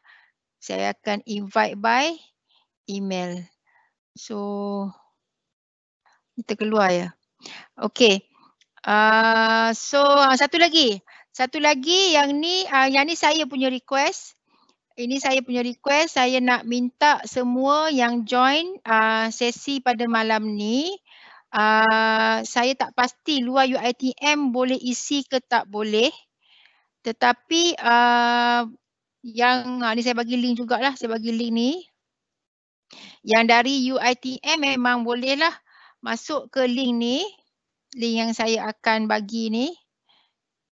Saya akan invite by email. So, kita keluar ya. Okey. So, satu lagi yang ni saya punya request. Ini saya punya request, saya nak minta semua yang join sesi pada malam ni. Saya tak pasti luar UiTM boleh isi ke tak boleh. Tetapi Yang ni saya bagi link jugalah, saya bagi link ni. Yang dari UiTM memang bolehlah masuk ke link ni. Link yang saya akan bagi ni.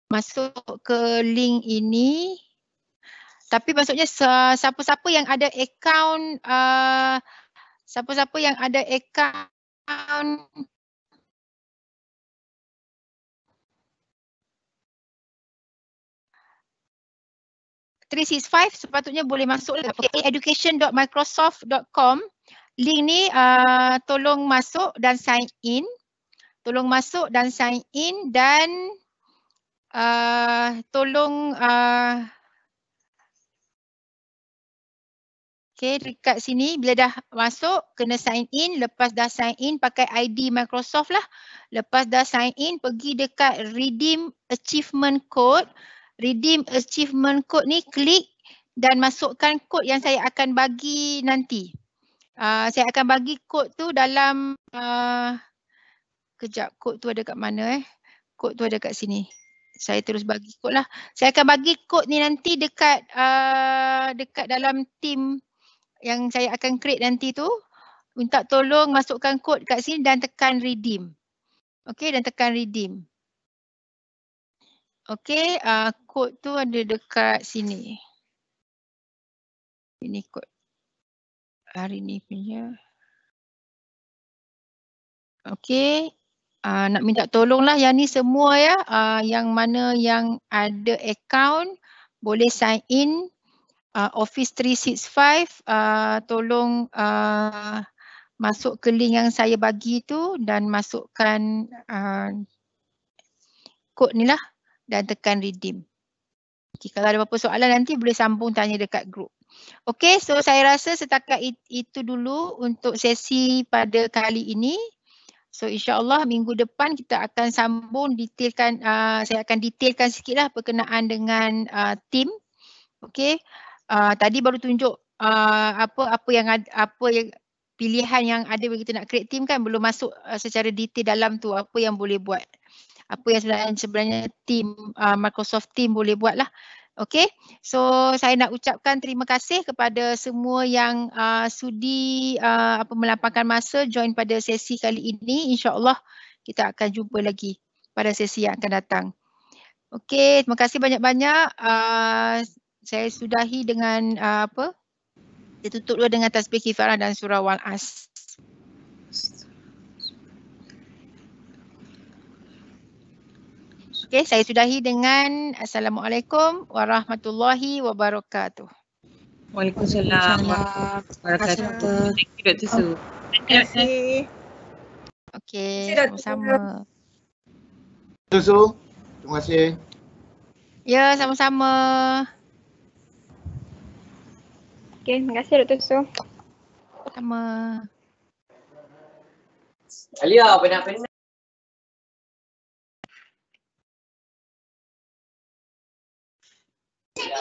Masuk ke link ini. Tapi maksudnya siapa-siapa yang ada akaun siapa-siapa yang ada akaun (365) sepatutnya boleh masuk lah. Okay, education.microsoft.com. Link ni tolong masuk dan sign in. Tolong masuk dan sign in dan tolong okay, dekat sini bila dah masuk kena sign in. Lepas dah sign in pakai ID Microsoft lah. Lepas dah sign in pergi dekat redeem achievement code. Redeem achievement code ni klik dan masukkan kod yang saya akan bagi nanti. Saya akan bagi kod tu dalam kejap, kod tu ada kat mana Kod tu ada kat sini. Saya terus bagi kod lah. Saya akan bagi kod ni nanti dekat dekat dalam team yang saya akan create nanti tu. Minta tolong masukkan kod kat sini dan tekan redeem. Okey, dan tekan redeem. Okey, kod tu ada dekat sini. Ini kod hari ni punya. Okey, nak minta tolonglah yang ni semua ya. Yang mana yang ada account boleh sign in Office 365. Tolong masuk ke link yang saya bagi tu dan masukkan kod ni lah dan tekan redeem. Okay, kalau ada apa-apa soalan nanti boleh sambung tanya dekat group. Okey, so saya rasa setakat itu dulu untuk sesi pada kali ini. So insya-Allah minggu depan kita akan sambung detailkan, saya akan detailkan sikitlah berkenaan dengan team. Okey. Tadi baru tunjuk apa yang pilihan yang ada bagi kita nak create team kan, belum masuk secara detail dalam tu apa yang boleh buat. Apa yang sebenarnya team Microsoft Team boleh buat lah. Okey, so saya nak ucapkan terima kasih kepada semua yang sudi melapangkan masa join pada sesi kali ini. InsyaAllah kita akan jumpa lagi pada sesi yang akan datang. Okey, terima kasih banyak-banyak. Saya sudahi dengan kita tutup dulu dengan tasbih kifarah dan surah Wal-As. Okey, saya sudahi dengan Assalamualaikum warahmatullahi wabarakatuh. Waalaikumsalam warahmatullahi wabarakatuh. Thank you Dr. Su. Terima kasih. Okey, sama-sama. Dr. Su, terima kasih. Ya, sama-sama. Okey, terima kasih Dr. Su. Sama. Alia, penat-penat. Ya,